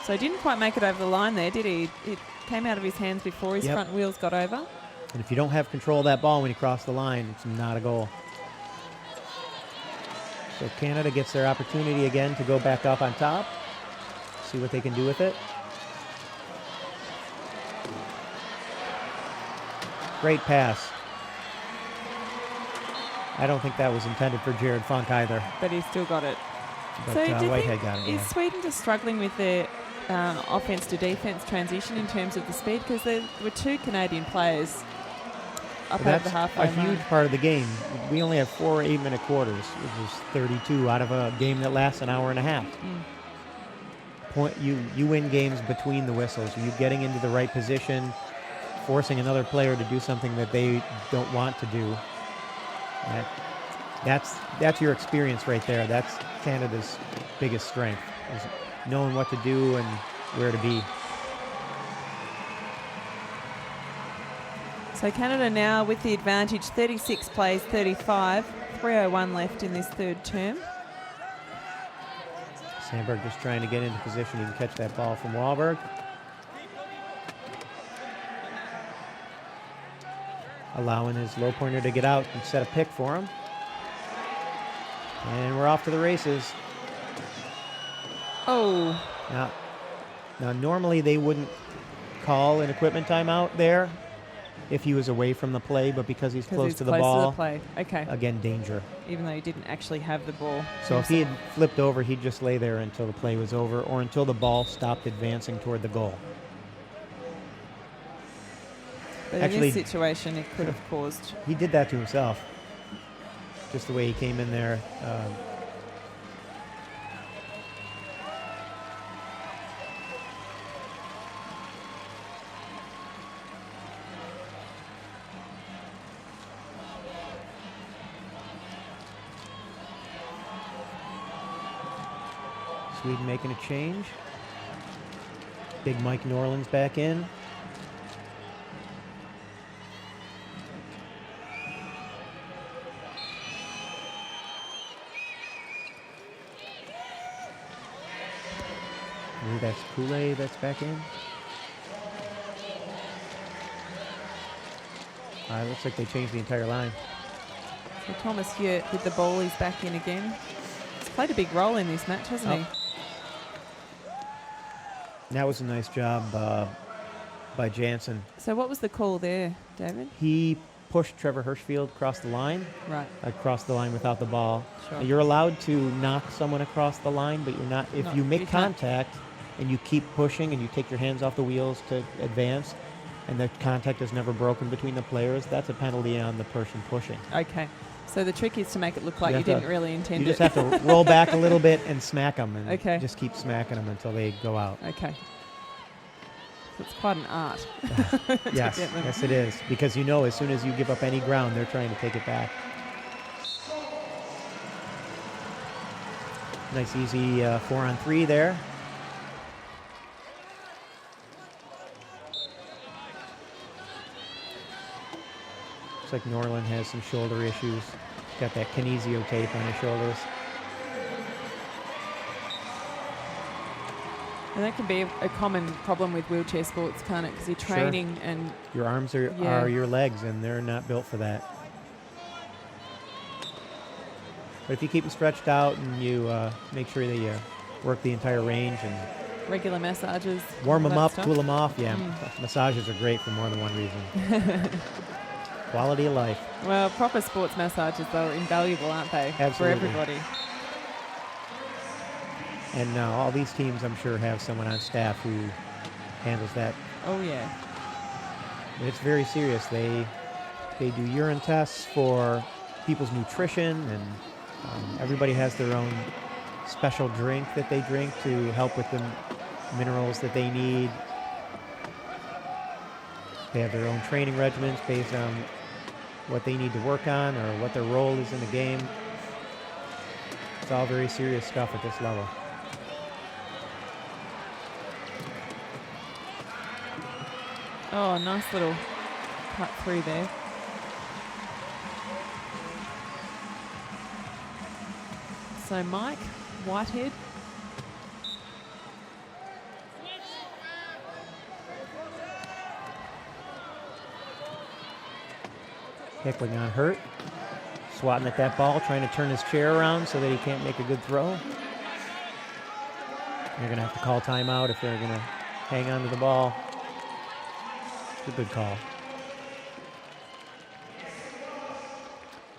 So he didn't quite make it over the line there, did he? It came out of his hands before his front wheels got over. And if you don't have control of that ball when you cross the line, it's not a goal. So Canada gets their opportunity again to go back up on top. See what they can do with it. Great pass. I don't think that was intended for Jared Funk either. But he still got it. But So do you Whitehead think, got it. is Sweden just struggling with their offense to defense transition in terms of the speed? Because there were two Canadian players up over the halfway a line. huge part of the game. We only have 4 8-minute quarters, which is 32 out of a game that lasts an hour and a half. You win games between the whistles. You getting into the right position, forcing another player to do something that they don't want to do. That's your experience right there. That's Canada's biggest strength, is knowing what to do and where to be. So Canada now with the advantage, 36 plays 35, 3:01 left in this third term. Sandberg just trying to get into position. He can catch that ball from Wahlberg. Allowing his low pointer to get out and set a pick for him. And we're off to the races. Oh. Now normally they wouldn't call an equipment timeout there if he was away from the play, but because he's close to the ball, okay. Again, danger. Even though he didn't actually have the ball. So if he had flipped over, he'd just lay there until the play was over or until the ball stopped advancing toward the goal. But Actually, in this situation, it could have caused... He did that to himself, just the way he came in there. Sweden making a change. Big Mike Norland's back in. Maybe that's Kool-Aid that's back in. Looks like they changed the entire line. So Thomas Yurt with the ball, he's back in again. He's played a big role in this match, hasn't he? That was a nice job by Jansen. So what was the call there, David? He pushed Trevor Hirschfield across the line. Right. Across the line without the ball. Sure. You're allowed to knock someone across the line, but you're not. If you make contact and you keep pushing and you take your hands off the wheels to advance, and the contact is never broken between the players, that's a penalty on the person pushing. Okay. So the trick is to make it look like you didn't really intend it. You just have to roll back a little bit and smack them, and just keep smacking them until they go out. Okay. So it's quite an art. Yes, yes it is. Because you know as soon as you give up any ground, they're trying to take it back. Nice easy 4-on-3 there. Looks like Norland has some shoulder issues. Got that kinesio tape on his shoulders. And that can be a common problem with wheelchair sports, can't it? Because you're training and... Your arms are your legs, and they're not built for that. But if you keep them stretched out and you make sure that you work the entire range and... Regular massages. Warm them up, cool them off. Yeah, massages are great for more than one reason. Quality of life. Well, proper sports massages, though, are invaluable, aren't they? Absolutely. For everybody. And all these teams, I'm sure, have someone on staff who handles that. Oh, yeah. It's very serious. They do urine tests for people's nutrition, and everybody has their own special drink that they drink to help with the minerals that they need. They have their own training regimens based on what they need to work on or what their role is in the game. It's all very serious stuff at this level. Oh, nice little cut through there. So Mike Whitehead. Heckling on Hurt. Swatting at that ball, trying to turn his chair around so that he can't make a good throw. They're going to have to call timeout if they're going to hang on to the ball. It's a good call.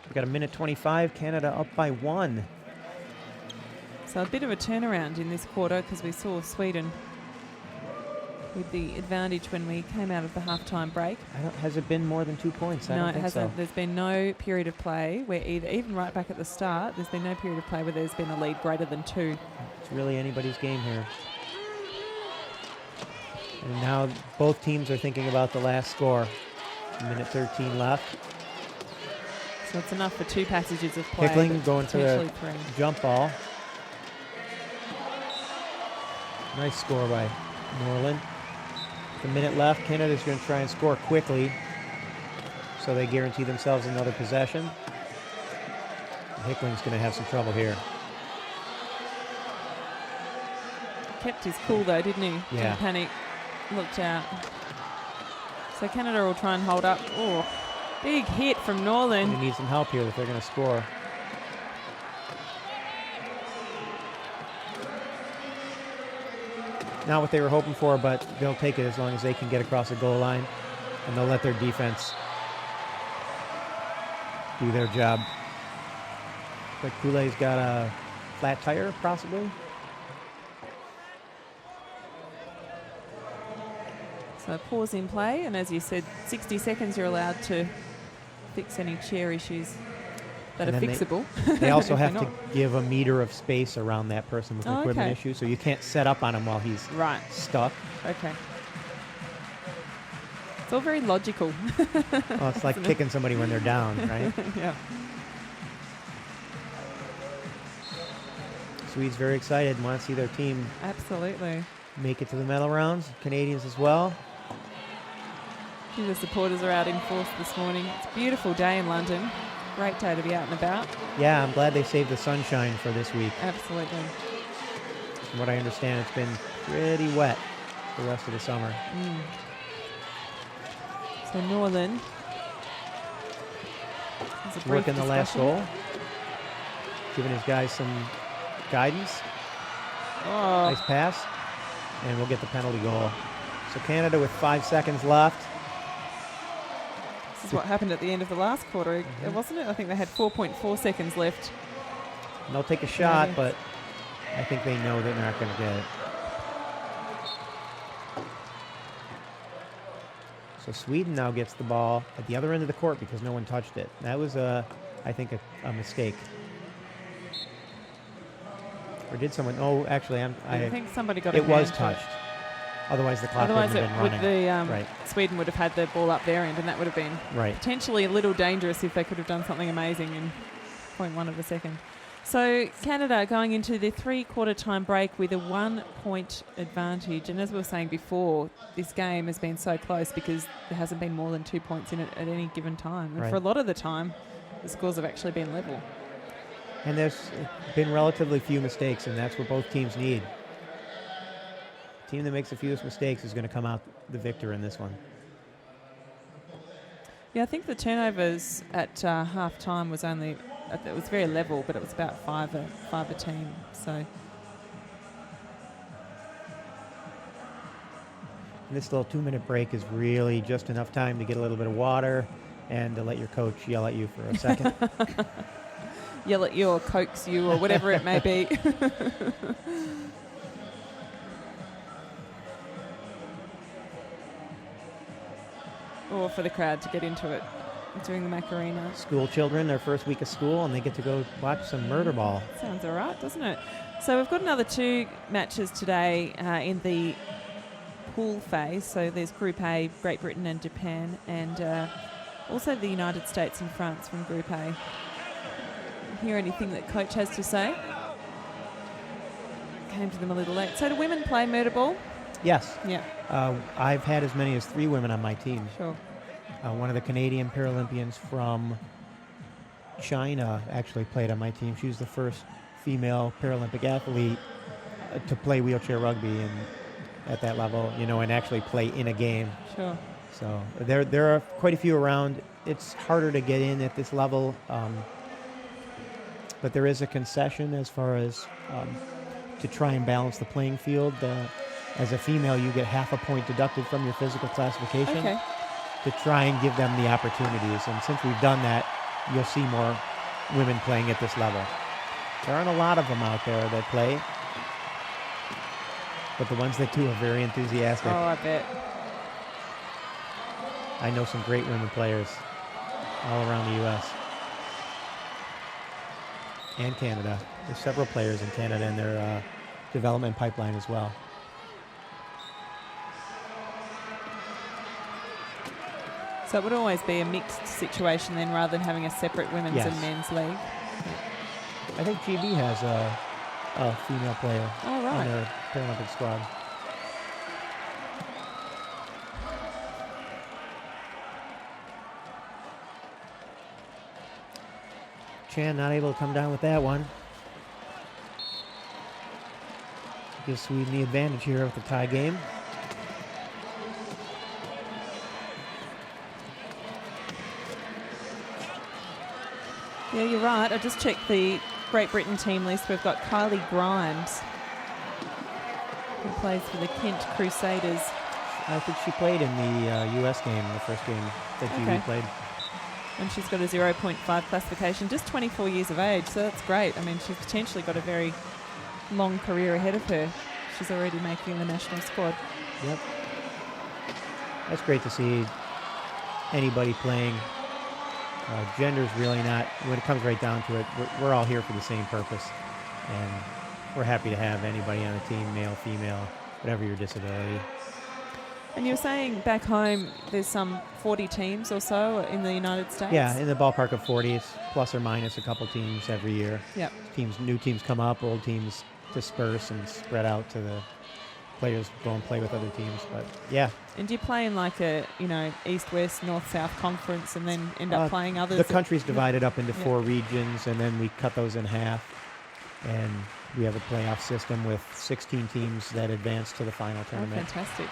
We've got 1:25, Canada up by 1. So a bit of a turnaround in this quarter because we saw Sweden with the advantage when we came out of the halftime break. Has it been more than 2 points? I don't think it hasn't. So. There's been no period of play where even right back at the start, there's been no period of play where there's been a lead greater than 2. It's really anybody's game here. And now both teams are thinking about the last score. Minute 13 left. So it's enough for 2 passages of play. Pickling going to the 3. jump ball. Nice score by Norland. With a minute left, Canada's going to try and score quickly so they guarantee themselves another possession. Hickling's going to have some trouble here. Kept his cool though, didn't he? Yeah. Didn't panic. Looked out. So Canada will try and hold up. Oh, big hit from Norland. They need some help here if they're going to score. Not what they were hoping for, but they'll take it as long as they can get across the goal line, and they'll let their defense do their job. But Coulé's got a flat tire, possibly. So pause in play, and as you said, 60 seconds you're allowed to fix any chair issues that And are then fixable. They also If have they're to not. give a meter of space around that person with an Oh, equipment okay. issue, so you can't set up on him while he's Right. stuck. Okay. It's all very logical. Well, it's like kicking somebody when they're down, right? Yeah. Swedes very excited and want to see their team Absolutely. make it to the medal rounds. Canadians as well. The supporters are out in force this morning. It's a beautiful day in London. Great day to be out and about. Yeah, I'm glad they saved the sunshine for this week. Absolutely. From what I understand, it's been pretty wet the rest of the summer. So Northern has a brief Working the last discussion. goal. Giving his guys some guidance. Oh, Nice pass. And we'll get the penalty goal. So Canada with 5 seconds left. this is what happened at the end of the last quarter, wasn't it? I think they had 4.4 seconds left. And they'll take a shot, Canadians. but I think they know that they're not going to get it. So Sweden now gets the ball at the other end of the court because no one touched it. That was, I think, a mistake. Or did someone? Oh, actually, I think somebody got a it was hand to it. touched. Otherwise, the clock Otherwise, wouldn't have been running. right. Sweden would have had the ball up their end, and that would have been Right. potentially a little dangerous if they could have done something amazing in 0.1 of a second. So Canada going into the 3/4 time break with a 1-point advantage. And as we were saying before, this game has been so close because there hasn't been more than 2 points in it at any given time. And Right. for a lot of the time, the scores have actually been level. And there's been relatively few mistakes, and that's what both teams need. The team that makes the fewest mistakes is going to come out the victor in this one. Yeah, I think the turnovers at half time was only, it was very level, but it was about five a team. So And this little 2-minute break is really just enough time to get a little bit of water and to let your coach yell at you for a second. yell at you or coax you or whatever it may be. Or for the crowd to get into it during the Macarena. School children, their first week of school, and they get to go watch some murder ball. Sounds all right, doesn't it? So we've got another 2 matches today in the pool phase. So there's Group A, Great Britain and Japan, and also the United States and France from Group A. Hear anything that coach has to say? Came to them a little late. So do women play murder ball? Yes. Yeah, I've had as many as 3 women on my team. sure. One of the Canadian Paralympians from China actually played on my team. She was the first female Paralympic athlete to play wheelchair rugby and at that level, and actually play in a game. Sure. So there are quite a few around. It's harder to get in at this level, but there is a concession as far as to try and balance the playing field. As a female, you get half a point deducted from your physical classification Okay. to try and give them the opportunities. And since we've done that, you'll see more women playing at this level. There aren't a lot of them out there that play, but the ones that do are very enthusiastic. Oh, I bet. I know some great women players all around the U.S. and Canada. There's several players in Canada in their development pipeline as well. So it would always be a mixed situation then, rather than having a separate women's Yes. and men's league. I think GB has a female player Oh, on right. their Paralympic squad. Chan not able to come down with that one. Gives Sweden the advantage here with the tie game. Yeah, you're right. I just checked the Great Britain team list. We've got Kylie Grimes, who plays for the Kent Crusaders. I think she played in the U.S. game, the first game that GB Okay. played. And she's got a 0.5 classification, just 24 years of age, so that's great. I mean, she's potentially got a very long career ahead of her. She's already making the national squad. Yep. That's great to see anybody playing. Gender's really not, when it comes right down to it, we're all here for the same purpose. And we're happy to have anybody on the team, male, female, whatever your disability. And you were saying back home there's some 40 teams or so in the United States? Yeah, in the ballpark of 40, it's plus or minus a couple teams every year. Yep. New teams come up, old teams disperse and spread out to the players go and play with other teams. But yeah. And do you play in like a, east-west, north-south conference and then end up playing others? The country's divided up into Yeah. 4 regions, and then we cut those in half. And we have a playoff system with 16 teams that advance to the final Oh, tournament. fantastic.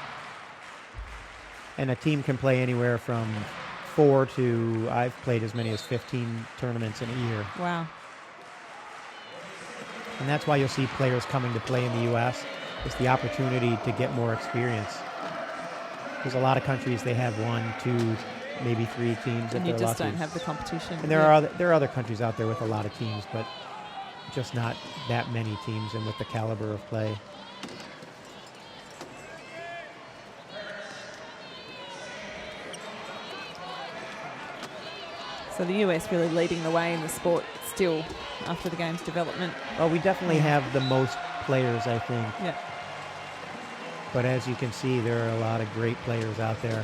And a team can play anywhere from 4 to, I've played as many as 15 tournaments in a year. Wow. And that's why you'll see players coming to play in the U.S. It's the opportunity to get more experience. Because a lot of countries, they have 1, 2, maybe 3 teams. And if you they're just lucky. don't have the competition. And there are other countries out there with a lot of teams, but just not that many teams and with the caliber of play. So the US really leading the way in the sport still after the game's development. Well, we definitely have the most players, I think. Yeah. But as you can see, there are a lot of great players out there.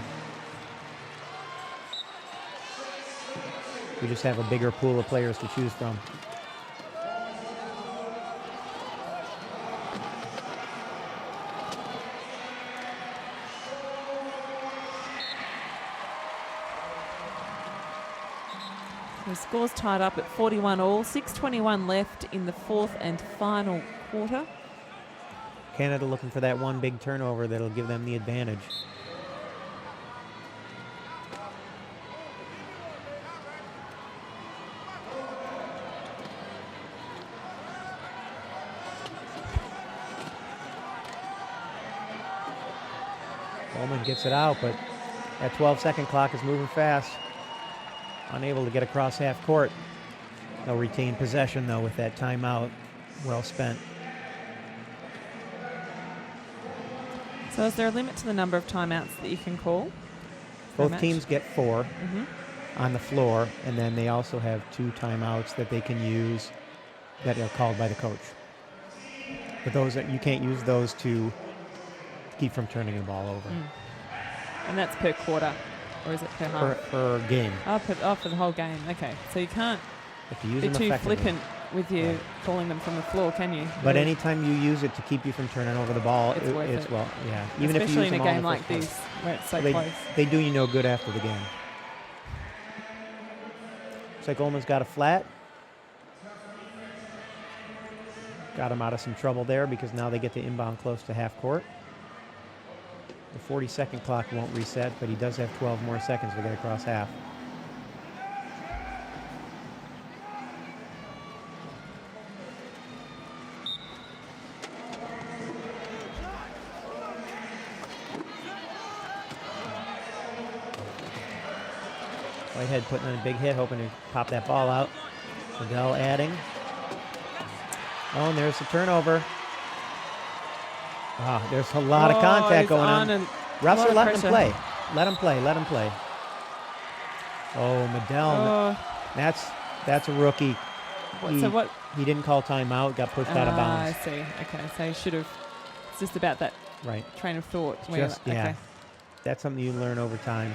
We just have a bigger pool of players to choose from. The score's tied up at 41 all, 6:21 left in the fourth and final quarter. Canada looking for that one big turnover that'll give them the advantage. Bowman gets it out, but that 12-second clock is moving fast. Unable to get across half court. They'll retain possession, though, with that timeout. Well spent. So is there a limit to the number of timeouts that you can call? for a Both match? teams get 4 Mhm. on the floor, and then they also have 2 timeouts that they can use that are called by the coach. But those you can't use those to keep from turning the ball over. And that's per quarter, or is it per half? Per game. For the whole game. Okay, so you can't If you use be them too effectively. flippant with you Right. calling them from the floor, can you? But Really? anytime you use it to keep you from turning over the ball, It's worth it's it. well, yeah. Even if you Especially use in a them all game the like first place. this, where it's so they, close. they do you no good after the game. Looks like Ullman's got a flat. Got him out of some trouble there because now they get to inbound close to half court. The 40-second clock won't reset, but he does have 12 more seconds to get across half. Whitehead putting in a big hit, hoping to pop that ball out. Adele adding. Oh, and there's the turnover. Ah, there's a lot of contact he's going on. and Refs lot are of letting him pressure. play. Let him play. Let him play. Oh, Medell. Oh, That's a rookie. so what? He didn't call timeout. Got pushed out of bounds. I see. Okay, so he should have. It's just about that Right. train of thought. where Just you're like, yeah. okay. That's something you learn over time.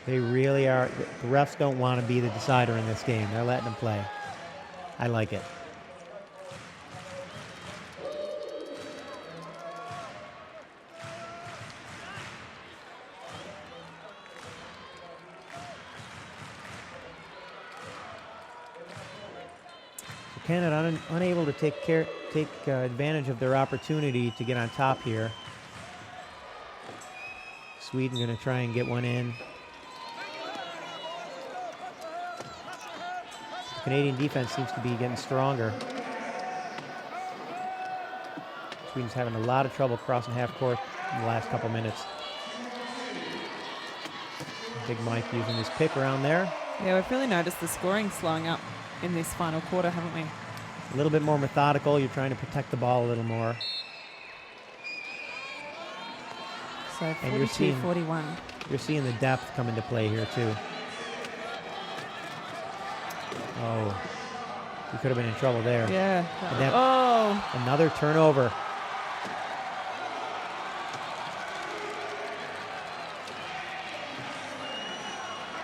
They really are. The refs don't want to be the decider in this game. They're letting them play. I like it. Canada unable to take advantage of their opportunity to get on top here. Sweden going to try and get one in. The Canadian defense seems to be getting stronger. Sweden's having a lot of trouble crossing half court in the last couple minutes. Big Mike using his pick around there. Yeah, we've really noticed the scoring slowing up in this final quarter, haven't we? A little bit more methodical. You're trying to protect the ball a little more. So And 42-41. You're seeing the depth come into play here too. Oh, you could have been in trouble there. Yeah. Oh! Another turnover.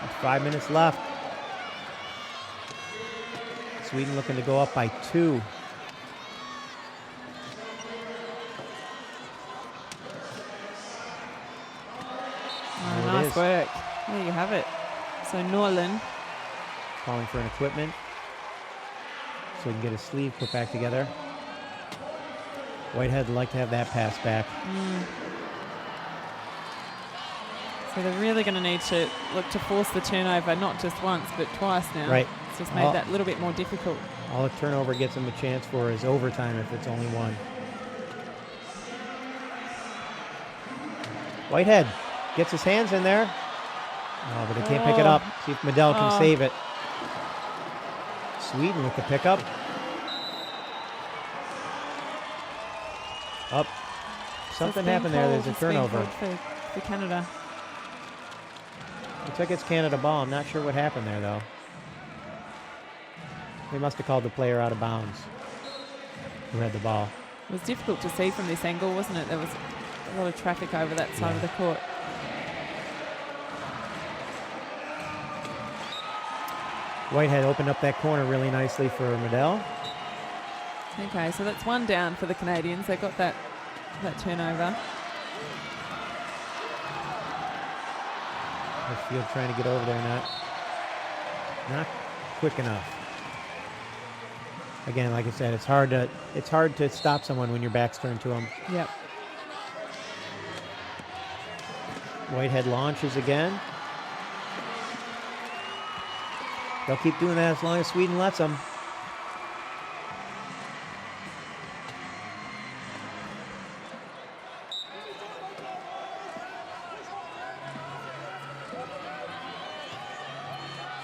With 5 minutes left. Sweden looking to go up by 2. Oh, nice work. There you have it. So Norlin calling for an equipment so he can get his sleeve put back together. Whitehead would like to have that pass back. So they're really going to need to look to force the turnover, not just once, but twice now. Right. It's just made that a little bit more difficult. All a turnover gets him a chance for is overtime if it's only one. Whitehead gets his hands in there. Oh, but they can't pick it up. See if Medell can save it. Sweden with the pickup. Up. Something happened there. There's a turnover. For Canada. Looks like it's Canada ball. I'm not sure what happened there, though. They must have called the player out of bounds who had the ball. It was difficult to see from this angle, wasn't it? There was a lot of traffic over that side of the court. Whitehead opened up that corner really nicely for Medell. Okay, so that's one down for the Canadians. They got that turnover. The field trying to get over there, not quick enough. Again, like I said, it's hard to stop someone when your back's turned to them. Yep. Whitehead launches again. They'll keep doing that as long as Sweden lets them.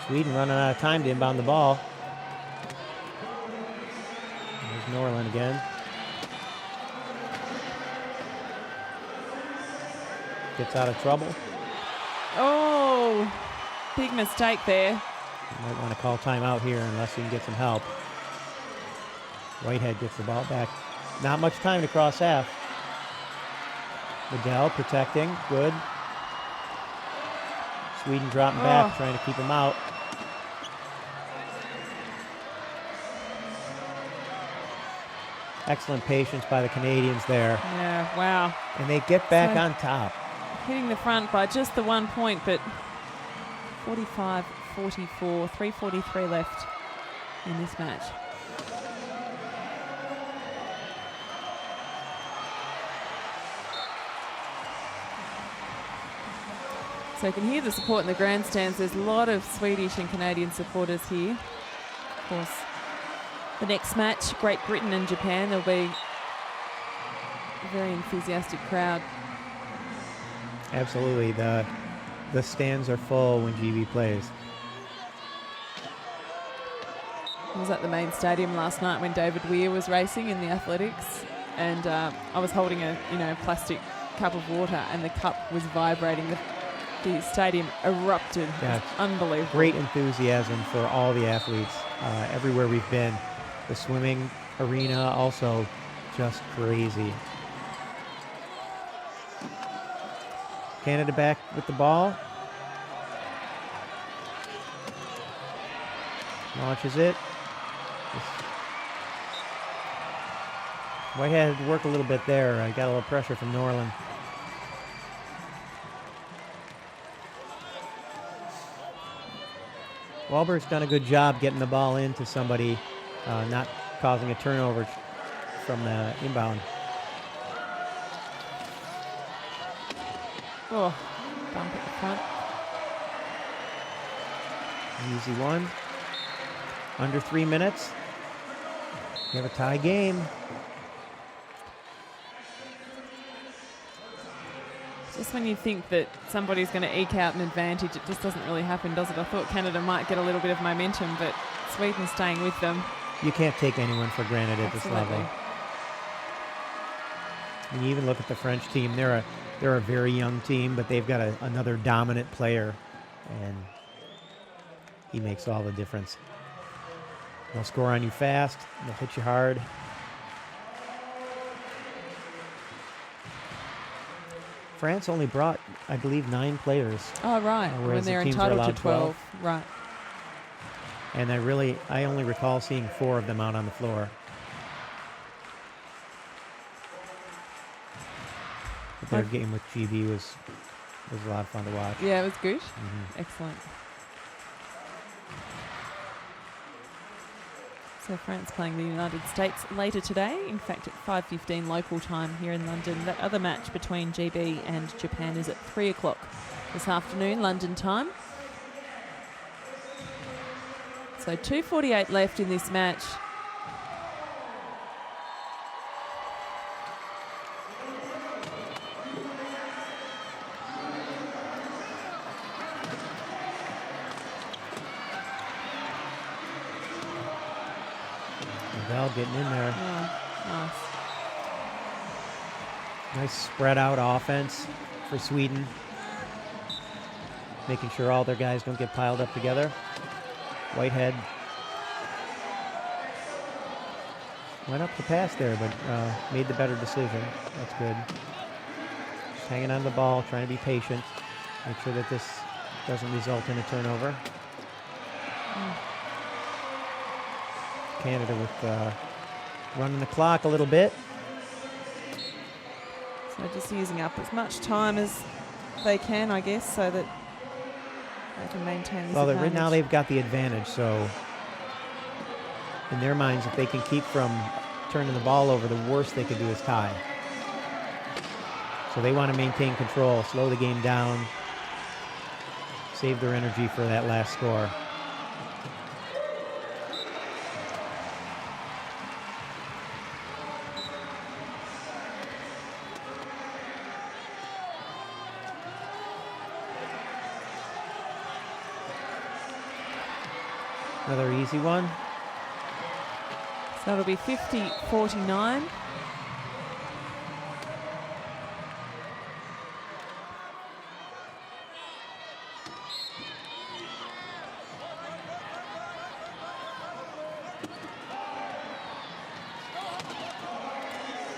Sweden running out of time to inbound the ball. There's Norlin again. Gets out of trouble. Oh, big mistake there. You might want to call timeout here unless you can get some help. Whitehead gets the ball back. Not much time to cross half. Medell protecting, good. Sweden dropping back, trying to keep him out. Excellent patience by the Canadians there. Yeah, wow. And they get back on top. Hitting the front by just the 1 point, but 45-44, 3:43 left in this match. So you can hear the support in the grandstands. There's a lot of Swedish and Canadian supporters here. Of course, the next match, Great Britain and Japan, there'll be a very enthusiastic crowd. Absolutely. The stands are full when GB plays. I was at the main stadium last night when David Weir was racing in the athletics, and I was holding a plastic cup of water, and the cup was vibrating. The stadium erupted. Yeah, it was unbelievable. Great enthusiasm for all the athletes everywhere we've been. The swimming arena also just crazy. Canada back with the ball. Launches it. Whitehead had to work a little bit there. Got a little pressure from Norland. Wahlberg's done a good job getting the ball into somebody, not causing a turnover from the inbound. Oh, bump at the front. Easy one. Under 3 minutes. We have a tie game. Just when you think that somebody's going to eke out an advantage, it just doesn't really happen, does it? I thought Canada might get a little bit of momentum, but Sweden's staying with them. You can't take anyone for granted at this level. And you even look at the French team. They're a very young team, but they've got another dominant player, and he makes all the difference. They'll score on you fast. They'll hit you hard. France only brought, I believe, 9 players. Oh, right. When they're entitled to 12. Right. And I only recall seeing 4 of them out on the floor. But their game with GB was a lot of fun to watch. Yeah, it was good. Mm-hmm. Excellent. So France playing the United States later today, in fact at 5:15 local time here in London. That other match between GB and Japan is at 3 o'clock this afternoon, London time. So 2:48 left in this match. Getting in there. Oh, nice spread out offense for Sweden. Making sure all their guys don't get piled up together. Whitehead went up the pass there, but made the better decision. That's good. Just hanging on the ball, trying to be patient. Make sure that this doesn't result in a turnover. Canada with running the clock a little bit. So just using up as much time as they can, I guess, so that they can maintain this advantage. Right now they've got the advantage, so in their minds, if they can keep from turning the ball over, the worst they could do is tie. So they want to maintain control, slow the game down, save their energy for that last score. Another easy one. So it'll be 50-49.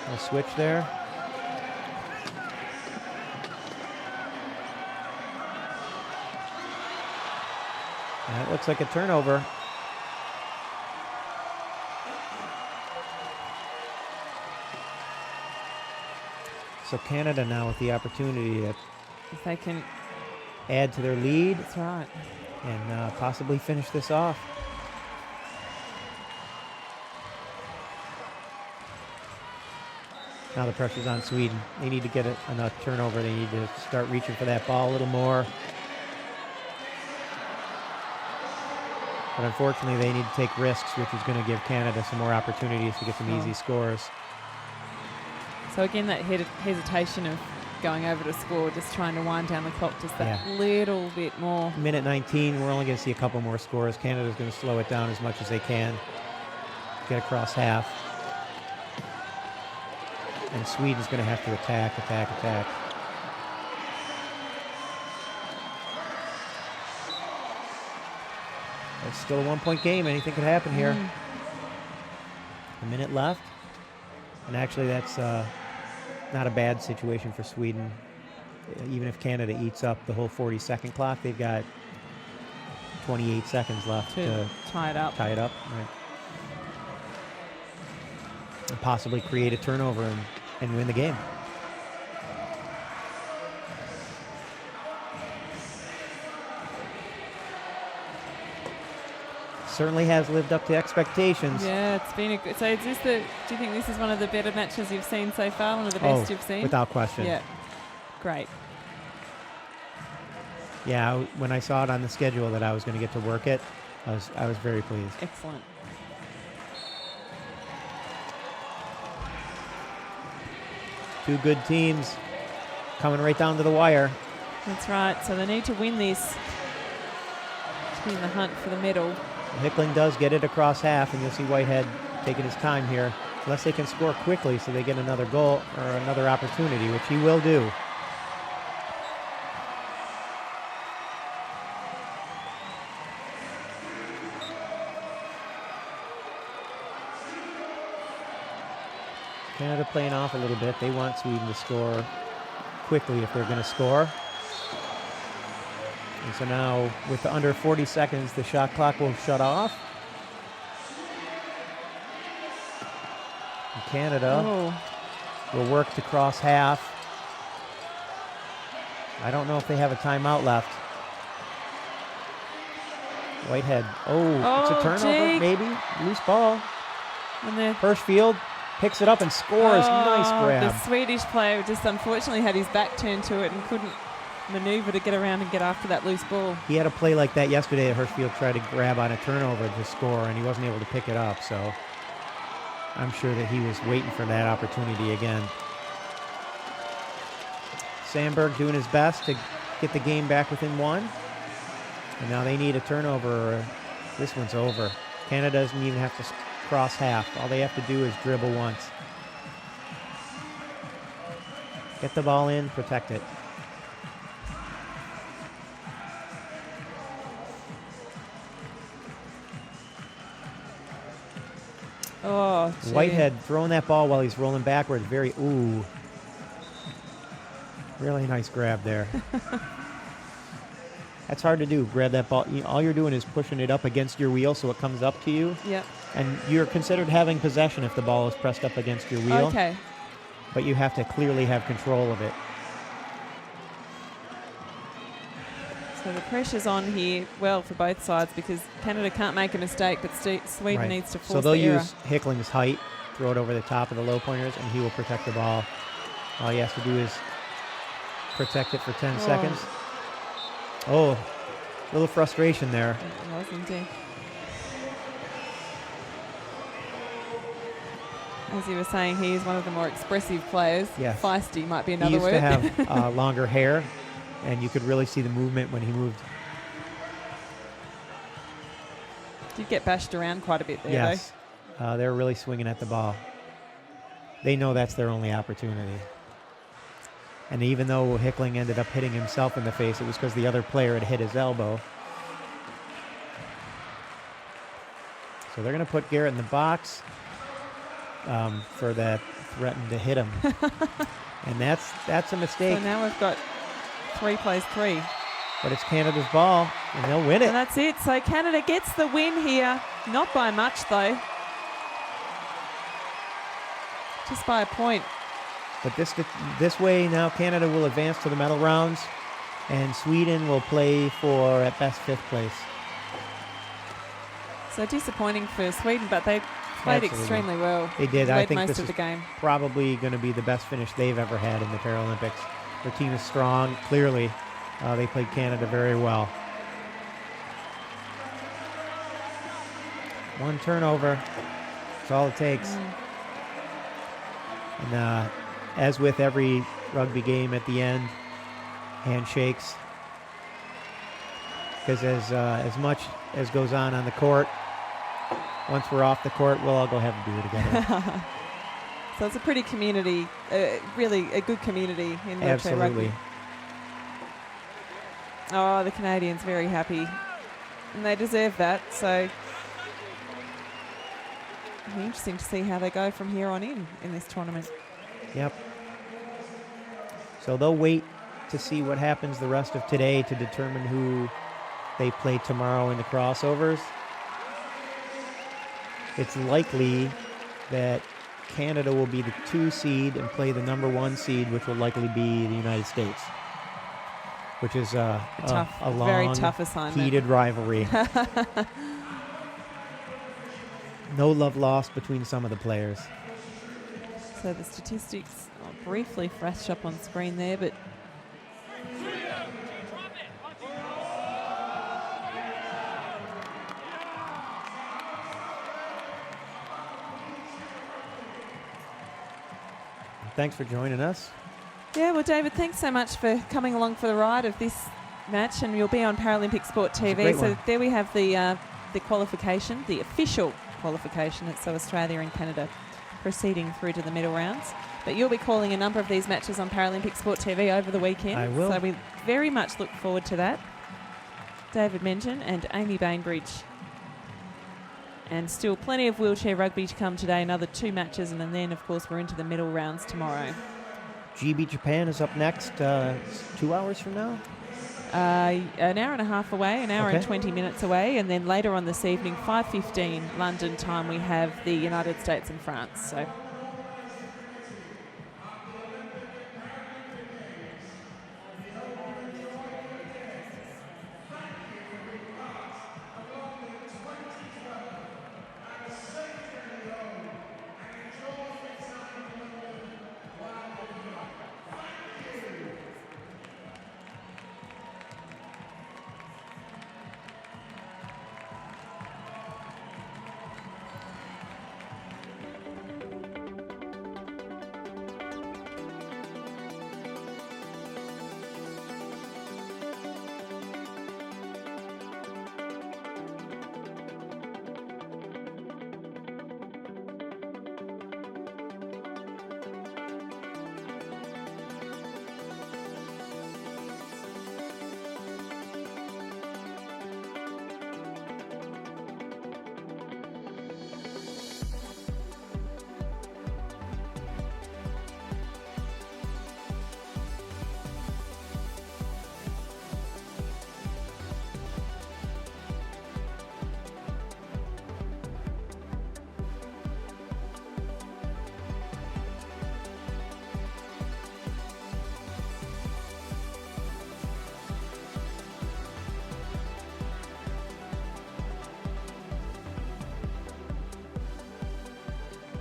A switch there. That looks like a turnover. So Canada now with the opportunity to, If they can add to their lead. That's right. And possibly finish this off. Now the pressure's on Sweden. They need to get a turnover. They need to start reaching for that ball a little more. But unfortunately, they need to take risks, which is going to give Canada some more opportunities to get some easy scores. So again, that hesitation of going over to score, just trying to wind down the clock just that little bit more. Minute 19, we're only going to see a couple more scores. Canada's going to slow it down as much as they can. Get across half. And Sweden's going to have to attack. It's still a one-point game. Anything could happen here. A minute left. And actually, that's not a bad situation for Sweden. Even if Canada eats up the whole 40-second clock, they've got 28 seconds left to tie it up. Right. And possibly create a turnover and win the game. Certainly has lived up to expectations. Yeah, it's been a good. So do you think this is one of the better matches you've seen so far? One of the best you've seen? Without question. Yeah. Great. Yeah, when I saw it on the schedule that I was going to get to work it, I was very pleased. Excellent. Two good teams coming right down to the wire. That's right. So they need to win this to be in the hunt for the medal. Hickling does get it across half, and you'll see Whitehead taking his time here. Unless they can score quickly so they get another goal or another opportunity, which he will do. Canada playing off a little bit. They want Sweden to score quickly if they're going to score. And so now, with under 40 seconds, the shot clock will shut off. And Canada will work to cross half. I don't know if they have a timeout left. Whitehead. It's a turnover, maybe. Loose ball. And Hirschfield picks it up and scores. Nice grab. The Swedish player just unfortunately had his back turned to it and couldn't maneuver to get around and get after that loose ball. He had a play like that yesterday that Hirschfield tried to grab on a turnover to score, and he wasn't able to pick it up. So I'm sure that he was waiting for that opportunity again. Sandberg doing his best to get the game back within one. And now they need a turnover, or this one's over. Canada doesn't even have to cross half. All they have to do is dribble once. Get the ball in, protect it. Oh, gee. Whitehead throwing that ball while he's rolling backwards. Really nice grab there. That's hard to do. Grab that ball. All you're doing is pushing it up against your wheel so it comes up to you. Yep. And you're considered having possession if the ball is pressed up against your wheel. Okay. But you have to clearly have control of it. So the pressure's on here, well, for both sides, because Canada can't make a mistake, but Sweden needs to force the error. So they'll use Hickling's height, throw it over the top of the low pointers, and he will protect the ball. All he has to do is protect it for 10 seconds. A little frustration there. It was indeed. As you were saying, he is one of the more expressive players. Yes. Feisty might be another word. He used to have longer hair, and you could really see the movement when he moved. Did get bashed around quite a bit there, yes. They're really swinging at the ball. They know that's their only opportunity. And even though Hickling ended up hitting himself in the face, it was because the other player had hit his elbow. So they're going to put Garrett in the box for that threaten to hit him. And that's a mistake. So now we've got 3 plays 3. But it's Canada's ball, and they'll win it. And that's it. So Canada gets the win here. Not by much, though. Just by a point. But this way now Canada will advance to the medal rounds, and Sweden will play for, at best, 5th place. So disappointing for Sweden, but they played extremely well. They did. Played I think most this of is the game. probably going to be the best finish they've ever had in the Paralympics. Their team is strong, clearly. They played Canada very well. One turnover. That's all it takes. And as with every rugby game at the end, handshakes. Because as much as goes on the court, once we're off the court, we'll all go have a beer together. So it's a pretty community, really a good community in wheelchair rugby. Oh, the Canadians very happy. And they deserve that, so it'll be interesting to see how they go from here on in this tournament. Yep. So they'll wait to see what happens the rest of today to determine who they play tomorrow in the crossovers, it's likely that Canada will be the 2 seed and play the number 1 seed, which will likely be the United States, which is a long, very tough assignment. Heated rivalry. No love lost between some of the players. So the statistics are briefly flashed up on screen there, but Thanks for joining us. yeah, well, David, thanks so much for coming along for the ride of this match, and you'll be on Paralympic Sport TV. So there we have the qualification, the official qualification. It's so Australia and Canada proceeding through to the middle rounds. But you'll be calling a number of these matches on Paralympic Sport TV over the weekend. I will. So we very much look forward to that. David Mengen and Amy Bainbridge. And still plenty of wheelchair rugby to come today, another 2 matches, and then, of course, we're into the middle rounds tomorrow. GB Japan is up next 2 hours from now? An hour and a half away, an hour Okay. and 20 minutes away, and then later on this evening, 5:15 London time, we have the United States and France. So